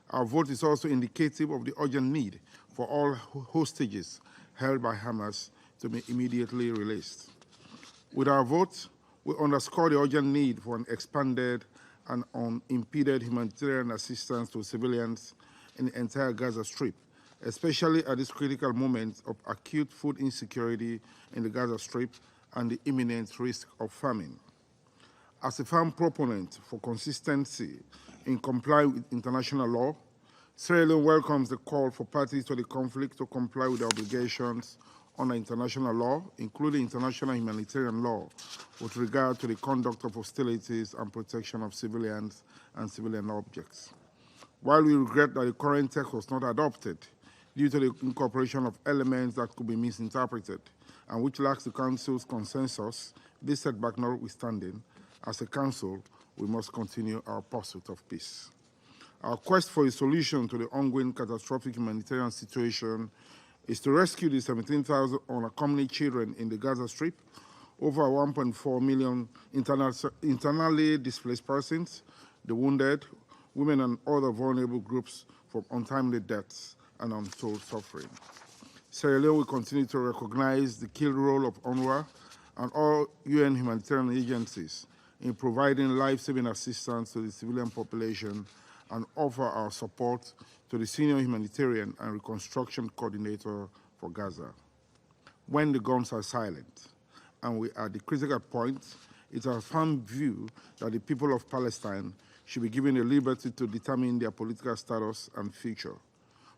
Our vote is also indicative of the urgent need for all hostages held by Hamas to be immediately released. With our vote, we underscore the urgent need for an expanded and unimpeded humanitarian assistance to civilians in the entire Gaza Strip, especially at this critical moment of acute food insecurity in the Gaza Strip and the imminent risk of famine. As a firm proponent for consistency in complying with international law, Sierra Leone welcomes the call for parties to the conflict to comply with their obligations under international law, including international humanitarian law, with regard to the conduct of hostilities and protection of civilians and civilian objects. While we regret that the current text was not adopted due to the incorporation of elements that could be misinterpreted and which lacks the Council's consensus, this setback notwithstanding, as a Council, we must continue our pursuit of peace. Our quest for a solution to the ongoing catastrophic humanitarian situation is to rescue the 17,000 unaccompanied children in the Gaza Strip, over 1.4 million internally displaced persons, the wounded, women and other vulnerable groups from untimely deaths and untold suffering. Sierra Leone will continue to recognize the key role of UNRWA and all UN humanitarian agencies in providing life-saving assistance to the civilian population and offer our support to the Senior Humanitarian and Reconstruction Coordinator for Gaza. When the guns are silent and we are at the critical point, it's our firm view that the people of Palestine should be given the liberty to determine their political status and future.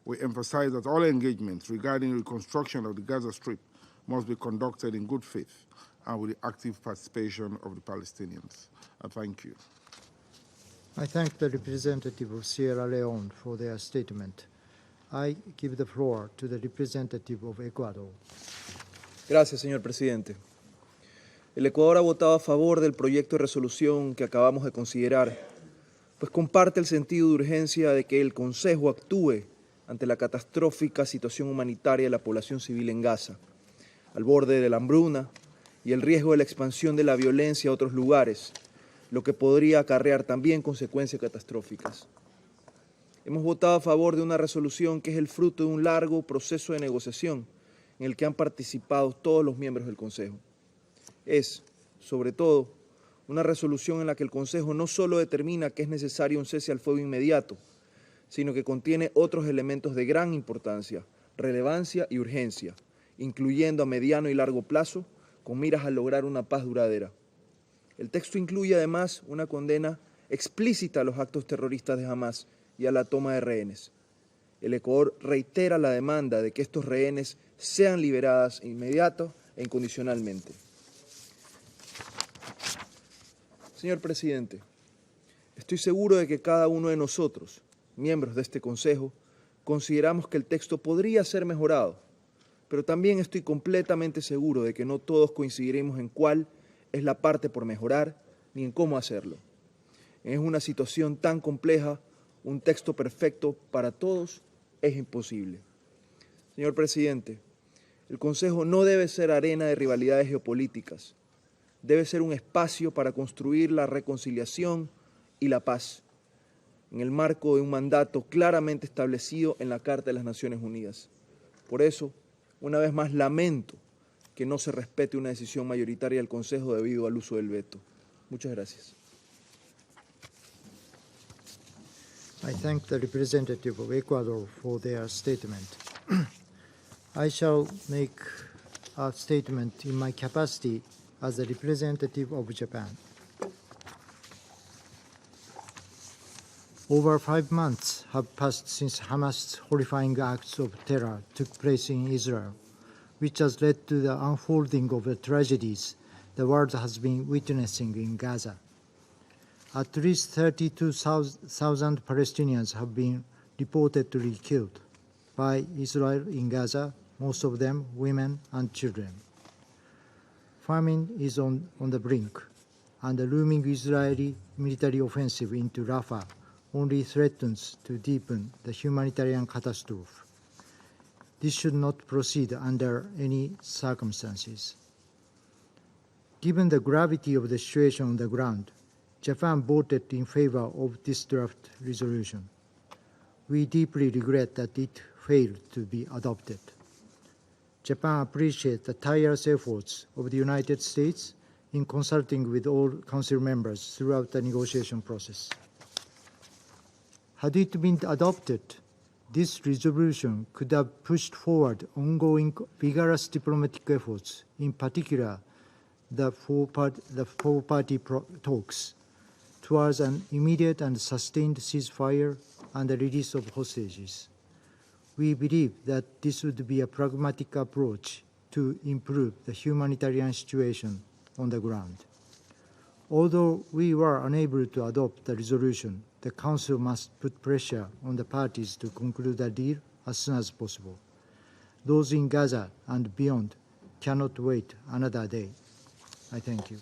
We emphasize that all engagements regarding reconstruction of the Gaza Strip must be conducted in good faith and with the active participation of the Palestinians. I thank you. I thank the representative of Sierra Leone for their statement. I give the floor to the representative of Ecuador. Gracias, señor presidente. El Ecuador ha votado a favor del proyecto de resolución que acabamos de considerar, pues comparte el sentido de urgencia de que el Consejo actúe ante la catastrófica situación humanitaria de la población civil en Gaza, al borde de la hambruna y el riesgo de la expansión de la violencia a otros lugares, lo que podría acarrear también consecuencias catastróficas. Hemos votado a favor de una resolución que es el fruto de un largo proceso de negociación en el que han participado todos los miembros del Consejo. Es, sobre todo, una resolución en la que el Consejo no solo determina que es necesario un cese al fuego inmediato, sino que contiene otros elementos de gran importancia, relevancia y urgencia, incluyendo a mediano y largo plazo, con miras a lograr una paz duradera. El texto incluye además una condena explícita a los actos terroristas de Hamás y a la toma de rehenes. El Ecuador reitera la demanda de que estos rehenes sean liberados inmediato e incondicionalmente. Señor presidente, estoy seguro de que cada uno de nosotros, miembros de este Consejo, consideramos que el texto podría ser mejorado, pero también estoy completamente seguro de que no todos coincidiremos en cuál es la parte por mejorar ni en cómo hacerlo. En una situación tan compleja, un texto perfecto para todos es imposible. Señor presidente, el Consejo no debe ser arena de rivalidades geopolíticas. Debe ser un espacio para construir la reconciliación y la paz, en el marco de un mandato claramente establecido en la Carta de las Naciones Unidas. Por eso, una vez más, lamento que no se respete una decisión mayoritaria del Consejo debido al uso del veto. Muchas gracias. I thank the representative of Ecuador for their statement. I shall make a statement in my capacity as the representative of Japan. Over 5 months have passed since Hamas' horrifying acts of terror took place in Israel, which has led to the unfolding of the tragedies the world has been witnessing in Gaza. At least 32,000 Palestinians have been reportedly killed by Israel in Gaza, most of them women and children. Famine is on the brink, and the looming Israeli military offensive into Rafah only threatens to deepen the humanitarian catastrophe. This should not proceed under any circumstances. Given the gravity of the situation on the ground, Japan voted in favor of this draft resolution. We deeply regret that it failed to be adopted. Japan appreciates the tireless efforts of the United States in consulting with all Council members throughout the negotiation process. Had it been adopted, this resolution could have pushed forward ongoing vigorous diplomatic efforts, in particular the four-party talks, towards an immediate and sustained ceasefire and the release of hostages. We believe that this would be a pragmatic approach to improve the humanitarian situation on the ground. Although we were unable to adopt the resolution, the Council must put pressure on the parties to conclude a deal as soon as possible. Those in Gaza and beyond cannot wait another day. I thank you.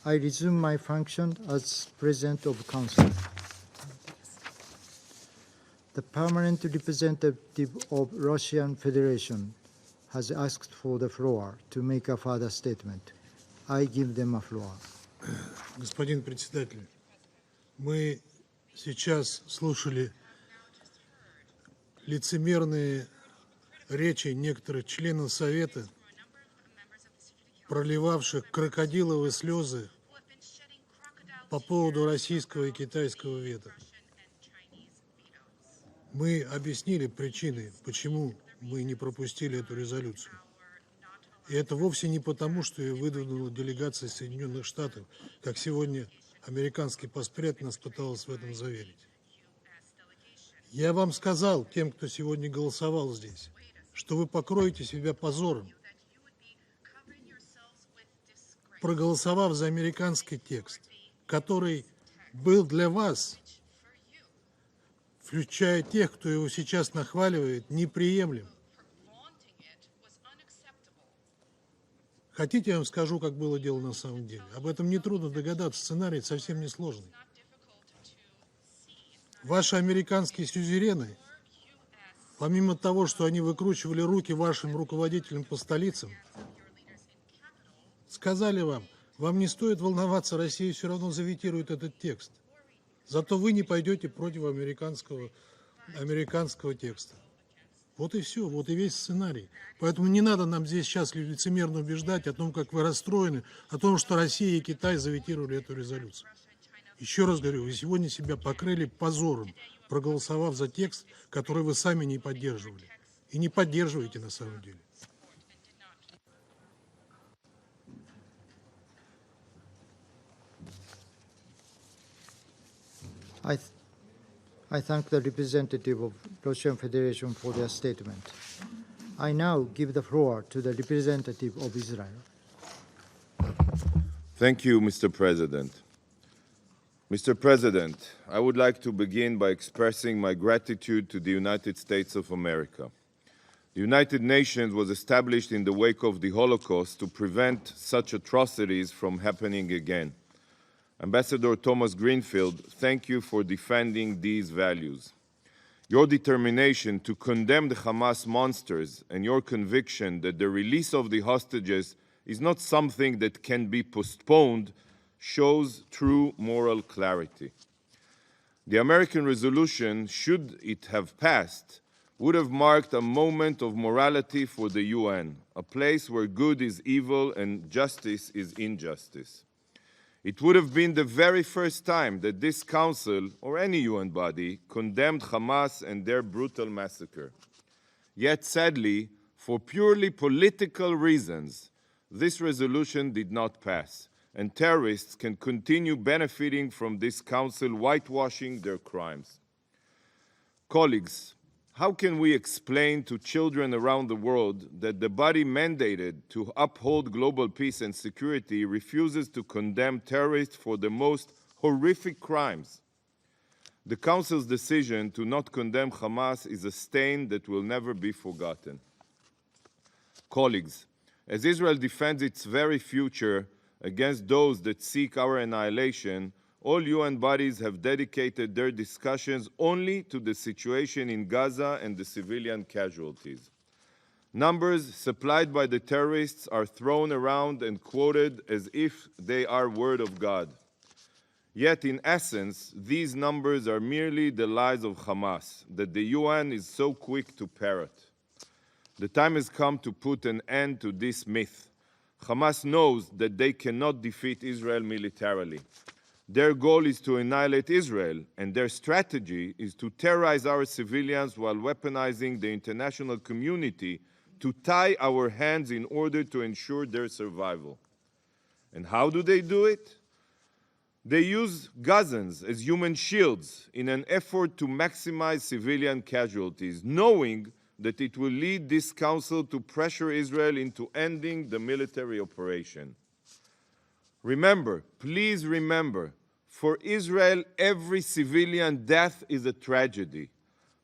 I resume my function as President of Council. The permanent representative of Russian Federation has asked for the floor to make a further statement. I give them a floor. Господин председатель, мы сейчас слушали лицемерные речи некоторых членов Совета, проливавших крокодиловые слезы по поводу российского и китайского вето. Мы объяснили причины, почему мы не пропустили эту резолюцию. И это вовсе не потому, что ее выдвинула делегация Соединенных Штатов, как сегодня американский поспред нас пытался в этом заверить. Я вам сказал, тем, кто сегодня голосовал здесь, что вы покроете себя позором, проголосовав за американский текст, который был для вас, включая тех, кто его сейчас нахваливает, неприемлем. Хотите, я вам скажу, как было дело на самом деле? Об этом нетрудно догадаться, сценарий совсем не сложный. Ваши американские сюзерены, помимо того, что они выкручивали руки вашим руководителям по столицам, сказали вам не стоит волноваться, Россия все равно заветирует этот текст. Зато вы не пойдете против американского текста. Вот и все, вот и весь сценарий. Поэтому не надо нам здесь сейчас лицемерно убеждать о том, как вы расстроены, о том, что Россия и Китай заветировали эту резолюцию. Еще раз говорю, вы сегодня себя покрыли позором, проголосовав за текст, который вы сами не поддерживали. И не поддерживаете на самом деле. I thank the representative of Russian Federation for their statement. I now give the floor to the representative of Israel. Thank you, Mr. President. Mr. President, I would like to begin by expressing my gratitude to the United States of America. The United Nations was established in the wake of the Holocaust to prevent such atrocities from happening again. Ambassador Thomas Greenfield, thank you for defending these values. Your determination to condemn the Hamas monsters and your conviction that the release of the hostages is not something that can be postponed shows true moral clarity. The American resolution, should it have passed, would have marked a moment of morality for the UN, a place where good is evil and justice is injustice. It would have been the very first time that this Council, or any UN body, condemned Hamas and their brutal massacre. Yet, sadly, for purely political reasons, this resolution did not pass, and terrorists can continue benefiting from this Council whitewashing their crimes. Colleagues, how can we explain to children around the world that the body mandated to uphold global peace and security refuses to condemn terrorists for the most horrific crimes? The Council's decision to not condemn Hamas is a stain that will never be forgotten. Colleagues, as Israel defends its very future against those that seek our annihilation, all UN bodies have dedicated their discussions only to the situation in Gaza and the civilian casualties. Numbers supplied by the terrorists are thrown around and quoted as if they are word of God. Yet, in essence, these numbers are merely the lies of Hamas that the UN is so quick to parrot. The time has come to put an end to this myth. Hamas knows that they cannot defeat Israel militarily. Their goal is to annihilate Israel, and their strategy is to terrorize our civilians while weaponizing the international community to tie our hands in order to ensure their survival. And how do they do it? They use Gazans as human shields in an effort to maximize civilian casualties, knowing that it will lead this council to pressure Israel into ending the military operation. Remember, please remember, for Israel, every civilian death is a tragedy.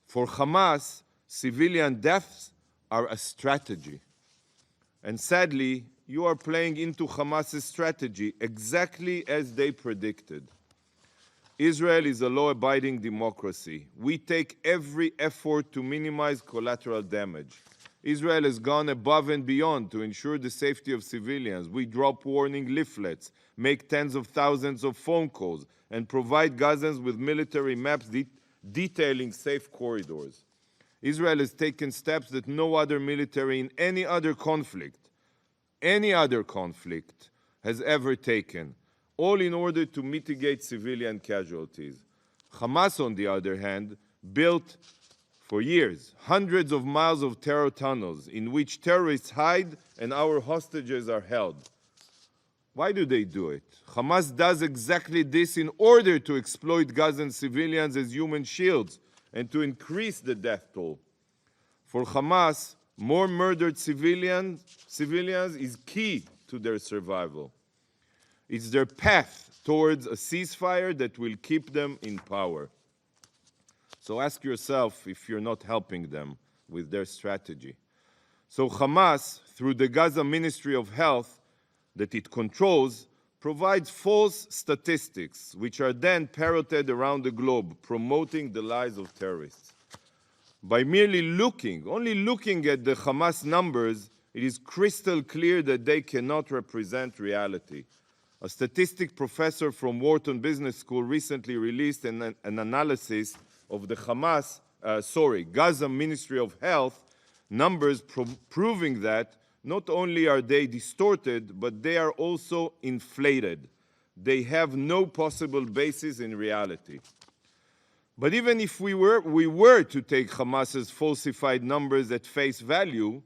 For Hamas, civilian deaths are a strategy. And sadly, you are playing into Hamas's strategy exactly as they predicted. Israel is a law-abiding democracy. We take every effort to minimize collateral damage. Israel has gone above and beyond to ensure the safety of civilians. We drop warning leaflets, make tens of thousands of phone calls, and provide Gazans with military maps detailing safe corridors. Israel has taken steps that no other military in any other conflict has ever taken, all in order to mitigate civilian casualties. Hamas, on the other hand, built For years, hundreds of miles of terror tunnels in which terrorists hide and our hostages are held. Why do they do it? Hamas does exactly this in order to exploit Gazan civilians as human shields and to increase the death toll. For Hamas, more murdered civilians is key to their survival. It's their path towards a ceasefire that will keep them in power. So ask yourself if you're not helping them with their strategy. So Hamas, through the Gaza Ministry of Health that it controls, provides false statistics, which are then parroted around the globe, promoting the lies of terrorists. By merely only looking at the Hamas numbers, it is crystal clear that they cannot represent reality. A statistic professor from Wharton Business School recently released an analysis of the Gaza Ministry of Health numbers proving that not only are they distorted, but they are also inflated. They have no possible basis in reality. But even if we were to take Hamas's falsified numbers at face value,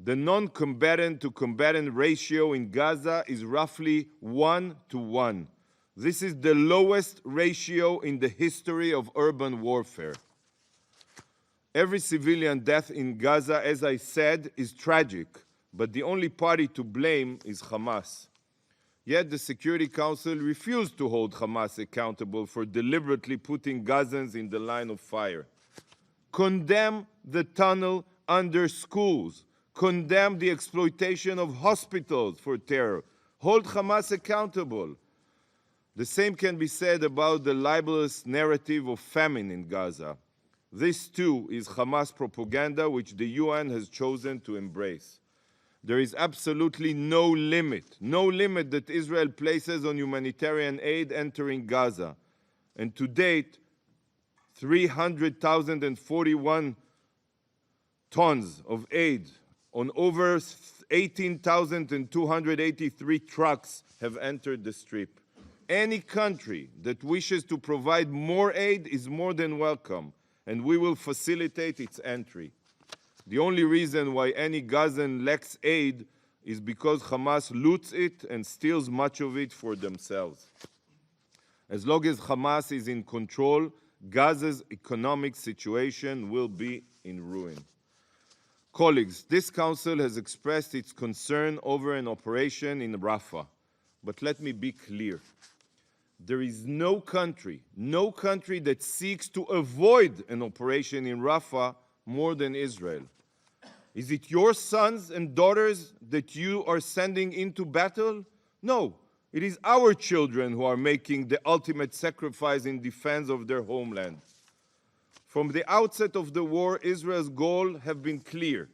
the non-combatant to combatant ratio in Gaza is roughly 1:1. This is the lowest ratio in the history of urban warfare. Every civilian death in Gaza, as I said, is tragic, but the only party to blame is Hamas. Yet the Security Council refused to hold Hamas accountable for deliberately putting Gazans in the line of fire. Condemn the tunnel under schools. Condemn the exploitation of hospitals for terror. Hold Hamas accountable. The same can be said about the libelous narrative of famine in Gaza. This too is Hamas propaganda which the UN has chosen to embrace. There is absolutely no limit that Israel places on humanitarian aid entering Gaza. And to date, 300,041 tons of aid on over 18,283 trucks have entered the Strip. Any country that wishes to provide more aid is more than welcome, and we will facilitate its entry. The only reason why any Gazan lacks aid is because Hamas loots it and steals much of it for themselves. As long as Hamas is in control, Gaza's economic situation will be in ruin. Colleagues, this Council has expressed its concern over an operation in Rafah. But let me be clear. There is no country that seeks to avoid an operation in Rafah more than Israel. Is it your sons and daughters that you are sending into battle? No, it is our children who are making the ultimate sacrifice in defense of their homeland. From the outset of the war, Israel's goals have been clear.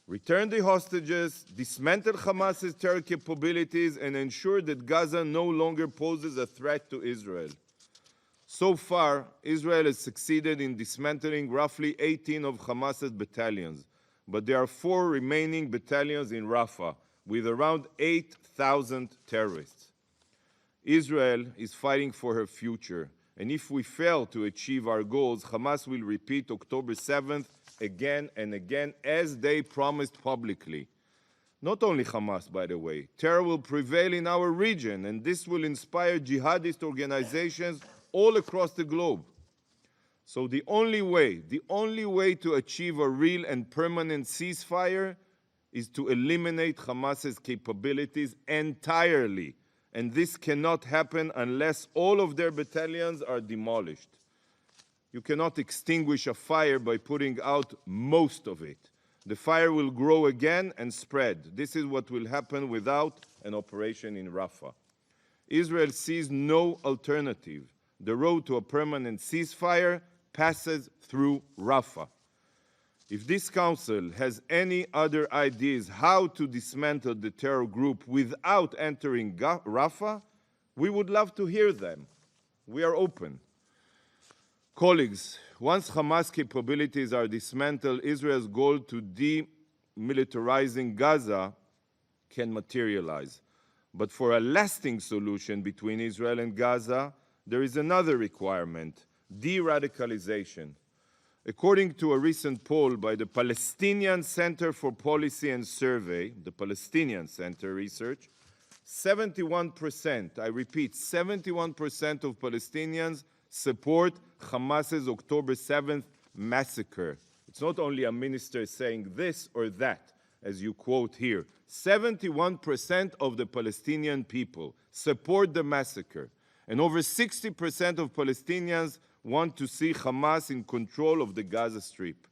Return the hostages, dismantle Hamas's terror capabilities, and ensure that Gaza no longer poses a threat to Israel. So far, Israel has succeeded in dismantling roughly 18 of Hamas's battalions, but there are 4 remaining battalions in Rafah, with around 8,000 terrorists. Israel is fighting for her future, and if we fail to achieve our goals, Hamas will repeat October 7th again and again, as they promised publicly. Not only Hamas, by the way. Terror will prevail in our region, and this will inspire jihadist organizations all across the globe. So the only way to achieve a real and permanent ceasefire is to eliminate Hamas's capabilities entirely. And this cannot happen unless all of their battalions are demolished. You cannot extinguish a fire by putting out most of it. The fire will grow again and spread. This is what will happen without an operation in Rafah. Israel sees no alternative. The road to a permanent ceasefire passes through Rafah. If this Council has any other ideas how to dismantle the terror group without entering Rafah, we would love to hear them. We are open. Colleagues, once Hamas capabilities are dismantled, Israel's goal to demilitarizing Gaza can materialize. But for a lasting solution between Israel and Gaza, there is another requirement: de-radicalization. According to a recent poll by the Palestinian Center for Policy and Survey, the Palestinian Center Research, 71%, I repeat, 71% of Palestinians support Hamas's October 7th massacre. It's not only a minister saying this or that, as you quote here. 71% of the Palestinian people support the massacre, and over 60% of Palestinians want to see Hamas in control of the Gaza Strip.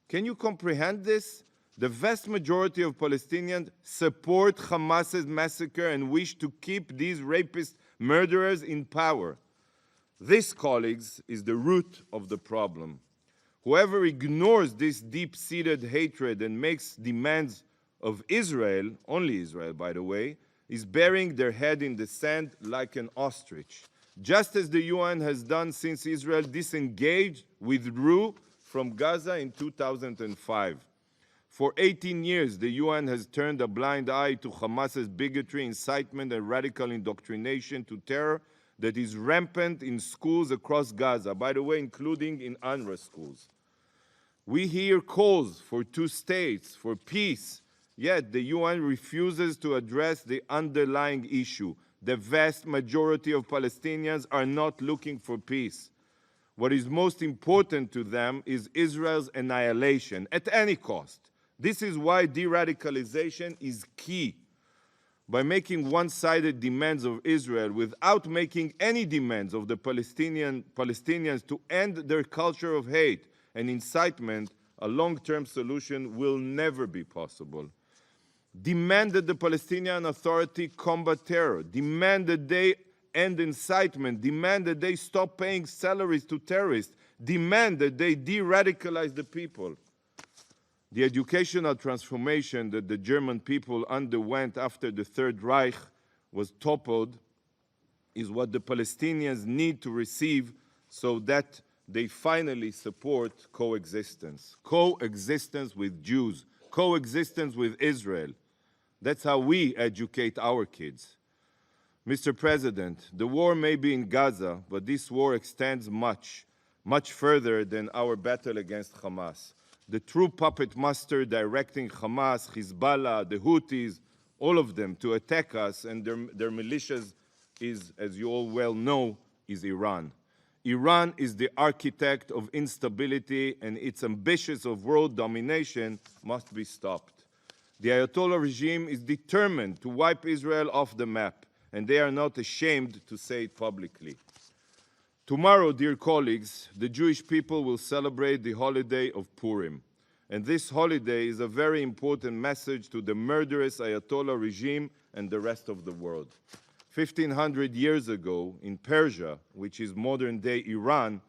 Can you comprehend this? The vast majority of Palestinians support Hamas's massacre and wish to keep these rapist murderers in power. This, colleagues, is the root of the problem. Whoever ignores this deep-seated hatred and makes demands of Israel, only Israel, by the way, is burying their head in the sand like an ostrich, just as the UN has done since Israel disengaged, withdrew from Gaza in 2005. For 18 years, the UN has turned a blind eye to Hamas's bigotry, incitement, and radical indoctrination to terror that is rampant in schools across Gaza, by the way, including in UNRWA schools. We hear calls for two states, for peace, yet the UN refuses to address the underlying issue. The vast majority of Palestinians are not looking for peace. What is most important to them is Israel's annihilation at any cost. This is why de-radicalization is key. By making one-sided demands of Israel without making any demands of the Palestinians to end their culture of hate and incitement, a long-term solution will never be possible. Demand that the Palestinian Authority combat terror. Demand that they end incitement. Demand that they stop paying salaries to terrorists. Demand that they de-radicalize the people. The educational transformation that the German people underwent after the Third Reich was toppled is what the Palestinians need to receive so that they finally support coexistence. Coexistence with Jews. Coexistence with Israel. That's how we educate our kids. Mr. President, the war may be in Gaza, but this war extends much further than our battle against Hamas. The true puppet master directing Hamas, Hezbollah, the Houthis, all of them to attack us and their militias is, as you all well know, is Iran. Iran is the architect of instability, and its ambitions of world domination must be stopped. The Ayatollah regime is determined to wipe Israel off the map, and they are not ashamed to say it publicly. Tomorrow, dear colleagues, the Jewish people will celebrate the holiday of Purim. And this holiday is a very important message to the murderous Ayatollah regime and the rest of the world. 1,500 years ago, in Persia, which is modern-day Iran,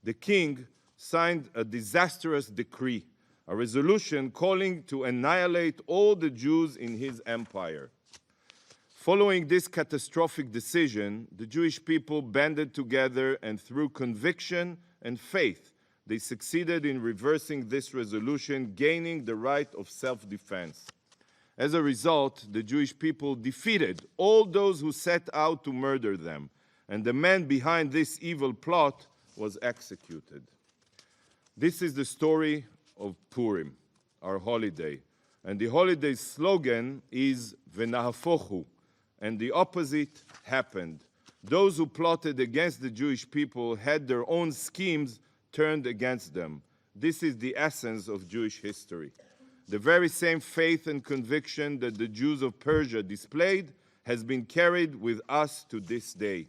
the king signed a disastrous decree, a resolution calling to annihilate all the Jews in his empire. Following this catastrophic decision, the Jewish people banded together, and through conviction and faith, they succeeded in reversing this resolution, gaining the right of self-defense. As a result, the Jewish people defeated all those who set out to murder them, and the man behind this evil plot was executed. This is the story of Purim, our holiday. And the holiday's slogan is V'nahafochu, and the opposite happened. Those who plotted against the Jewish people had their own schemes turned against them. This is the essence of Jewish history. The very same faith and conviction that the Jews of Persia displayed has been carried with us to this day.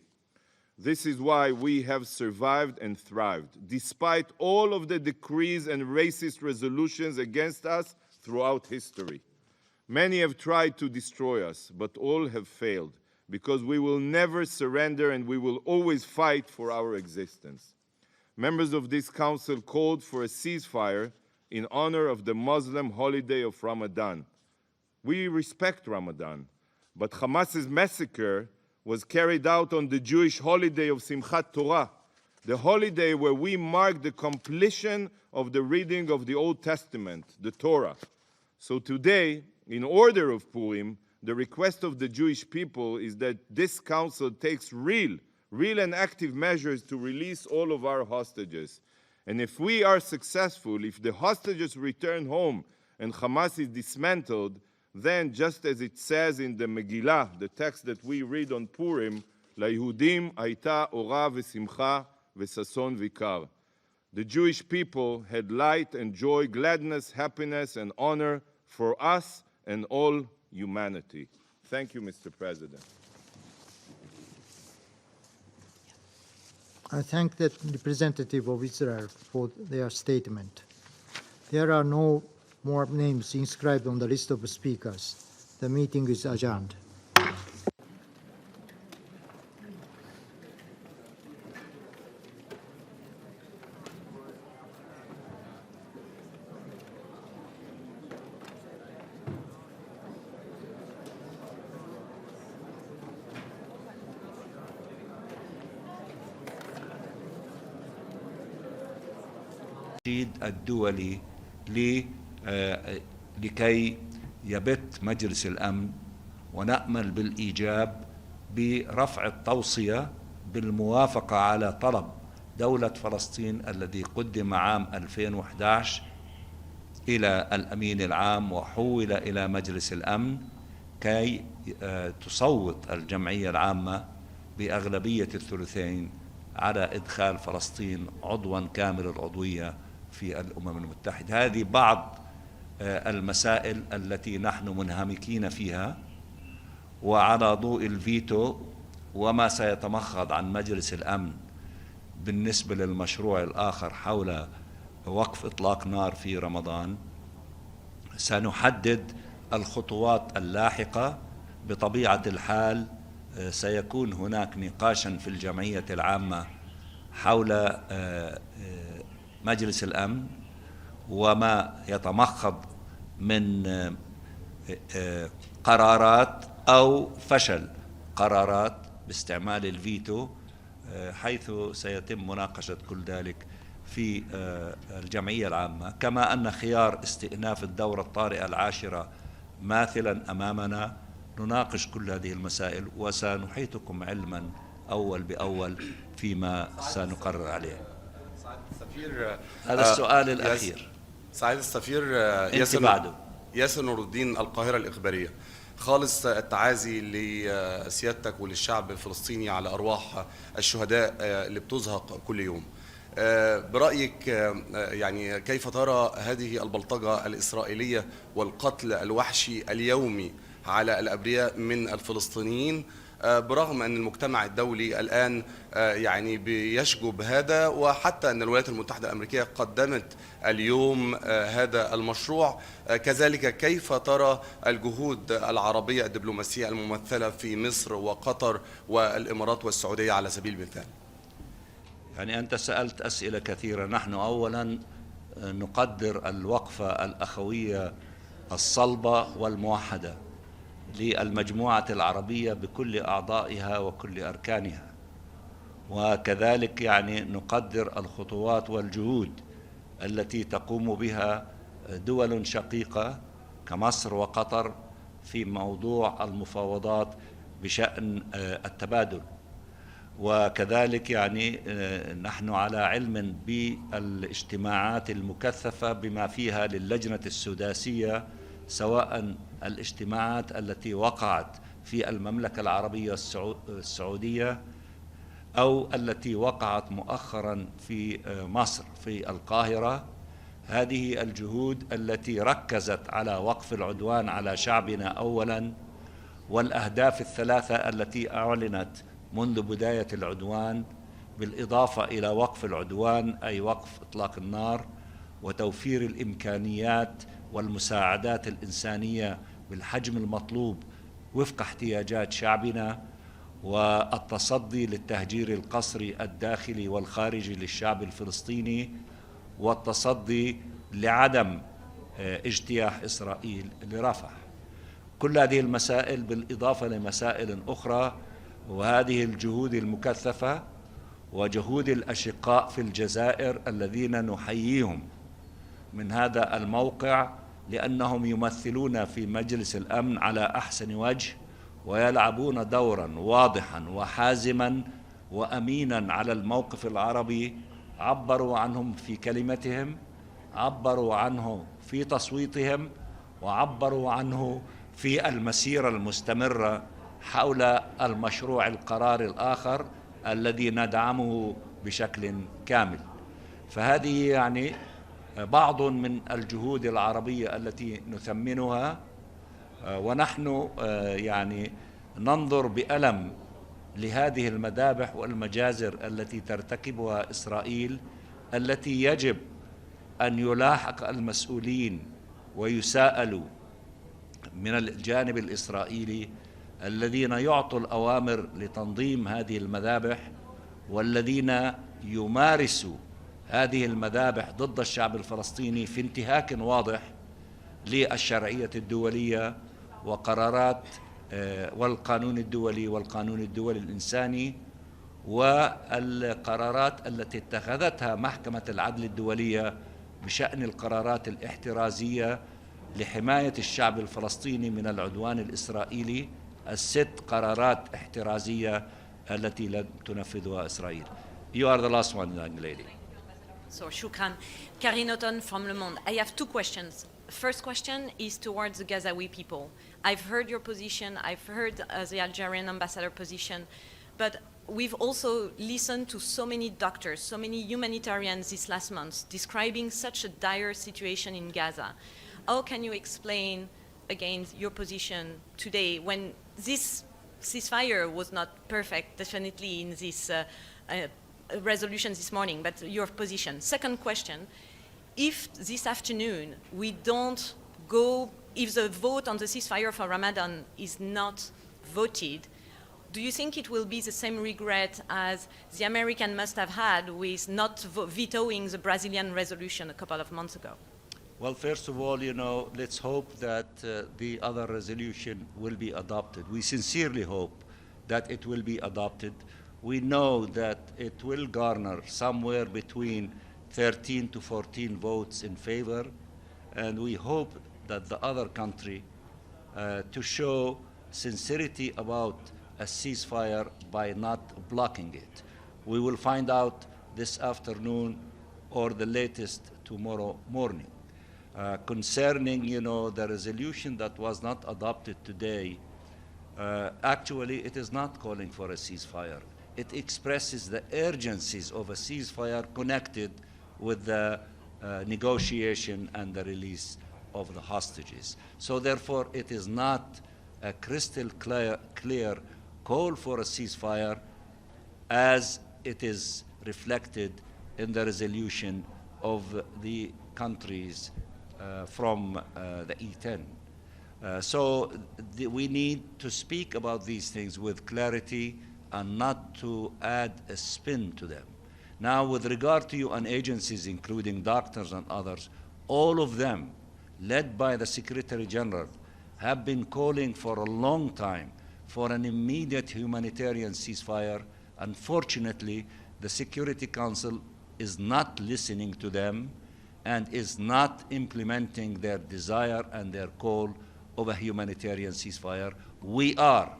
This is why we have survived and thrived, despite all of the decrees and racist resolutions against us throughout history. Many have tried to destroy us, but all have failed, because we will never surrender and we will always fight for our existence. Members of this council called for a ceasefire in honor of the Muslim holiday of Ramadan. We respect Ramadan, but Hamas's massacre was carried out on the Jewish holiday of Simchat Torah, the holiday where we mark the completion of the reading of the Old Testament, the Torah. So today, in order of Purim, the request of the Jewish people is that this council takes real and active measures to release all of our hostages. And if we are successful, if the hostages return home and Hamas is dismantled, then just as it says in the Megillah, the text that we read on Purim, ליהודים הייתה אורה ושמחה וששון ויקר. The Jewish people had light and joy, gladness, happiness, and honor for us and all humanity. Thank you, Mr. President. I thank the representative of Israel for their statement. There are no more names inscribed on the list of speakers. The meeting is adjourned. الدولي لكي يبت مجلس الأمن ونأمل بالإيجاب برفع التوصية بالموافقة على طلب دولة فلسطين الذي قدم عام 2011 إلى الأمين العام وحول إلى مجلس الأمن كي تصوت الجمعية العامة بأغلبية الثلثين على إدخال فلسطين عضواً كامل العضوية في الأمم المتحدة. هذه بعض المسائل التي نحن منهمكين فيها، وعلى ضوء الفيتو وما سيتمخض عن مجلس الأمن بالنسبة للمشروع الآخر حول وقف إطلاق نار في رمضان، سنحدد الخطوات اللاحقة. بطبيعة الحال سيكون هناك نقاشا في الجمعية العامة حول مجلس الأمن وما يتمخض من قرارات أو فشل قرارات باستعمال الفيتو، حيث سيتم مناقشة كل ذلك في الجمعية العامة، كما أن خيار استئناف الدورة الطارئة العاشرة ماثلا أمامنا. نناقش كل هذه المسائل وسنحيطكم علما أول بأول فيما سنقرر عليه. هذا السؤال الأخير. سعادة السفير ياسر نور الدين، القاهرة الإخبارية. خالص التعازي لسيادتك وللشعب الفلسطيني على أرواح الشهداء اللي بتزهق كل يوم. برأيك يعني كيف ترى هذه البلطجة الإسرائيلية والقتل الوحشي اليومي على الأبرياء من الفلسطينيين، برغم أن المجتمع الدولي الآن يعني بيشجب هذا، وحتى أن الولايات المتحدة الأمريكية قدمت اليوم هذا المشروع؟ كذلك كيف ترى الجهود العربية الدبلوماسية الممثلة في مصر وقطر والإمارات والسعودية على سبيل المثال؟ يعني أنت سألت أسئلة كثيرة. نحن أولا نقدر الوقفة الأخوية الصلبة والموحدة للمجموعة العربية بكل أعضائها وكل أركانها، وكذلك يعني نقدر الخطوات والجهود التي تقوم بها دول شقيقة كمصر وقطر في موضوع المفاوضات بشأن التبادل. وكذلك يعني نحن على علم بالاجتماعات المكثفة بما فيها للجنة السداسية، سواء الاجتماعات التي وقعت في المملكة العربية السعودية أو التي وقعت مؤخرا في مصر في القاهرة. هذه الجهود التي ركزت على وقف العدوان على شعبنا أولا، والأهداف الثلاثة التي أعلنت منذ بداية العدوان، بالإضافة إلى وقف العدوان أي وقف إطلاق النار وتوفير الإمكانيات والمساعدات الإنسانية بالحجم المطلوب وفق احتياجات شعبنا، والتصدي للتهجير القسري الداخلي والخارجي للشعب الفلسطيني، والتصدي لعدم اجتياح إسرائيل لرفح. كل هذه المسائل بالإضافة لمسائل أخرى، وهذه الجهود المكثفة وجهود الأشقاء في الجزائر الذين نحييهم من هذا الموقع، لأنهم يمثلون في مجلس الأمن على أحسن وجه ويلعبون دورا واضحا وحازما وأمينا على الموقف العربي عبروا عنهم في كلمتهم، عبروا عنه في تصويتهم، وعبروا عنه في المسيرة المستمرة حول المشروع القرار الآخر الذي ندعمه بشكل كامل. فهذه يعني بعض من الجهود العربية التي نثمنها، ونحن يعني ننظر بألم لهذه المذابح والمجازر التي ترتكبها إسرائيل، التي يجب أن يلاحق المسؤولين ويساءلوا من الجانب الإسرائيلي الذين يعطوا الأوامر لتنظيم هذه المذابح، والذين يمارسوا هذه المذابح ضد الشعب الفلسطيني في انتهاك واضح للشرعية الدولية وقرارات والقانون الدولي والقانون الدولي الإنساني والقرارات التي اتخذتها محكمة العدل الدولية بشأن القرارات الاحترازية لحماية الشعب الفلسطيني من العدوان الإسرائيلي، ال6 قرارات احترازية التي لم تنفذها إسرائيل. You are the last one, young lady. So, Shukran. Karine Otten from Le Monde. I have 2 questions. First question is towards the Gazawi people. I've heard your position, I've heard the Algerian ambassador position, but we've also listened to so many doctors, so many humanitarians this last month describing such a dire situation in Gaza. How can you explain again your position today when this ceasefire was not perfect, definitely in this resolution this morning, but your position? Second question, if this afternoon we don't go, if the vote on the ceasefire for Ramadan is not voted, do you think it will be the same regret as the American must have had with not vetoing the Brazilian resolution a couple of months ago? Well, first of all, let's hope that the other resolution will be adopted. We sincerely hope that it will be adopted. We know that it will garner somewhere between 13 to 14 votes in favor, and we hope that the other country to show sincerity about a ceasefire by not blocking it. We will find out this afternoon or the latest tomorrow morning. Concerning, the resolution that was not adopted today, actually it is not calling for a ceasefire. It expresses the urgencies of a ceasefire connected with the negotiation and the release of the hostages. So therefore, it is not a crystal clear call for a ceasefire as it is reflected in the resolution of the countries from the E10. So we need to speak about these things with clarity and not to add a spin to them. Now, with regard to UN agencies, including doctors and others, all of them, led by the Secretary General, have been calling for a long time for an immediate humanitarian ceasefire. Unfortunately, the Security Council is not listening to them and is not implementing their desire and their call of a humanitarian ceasefire. We are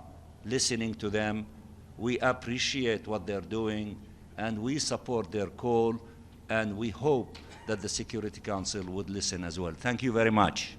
listening to them. We appreciate what they're doing, and we support their call, and we hope that the Security Council would listen as well. Thank you very much.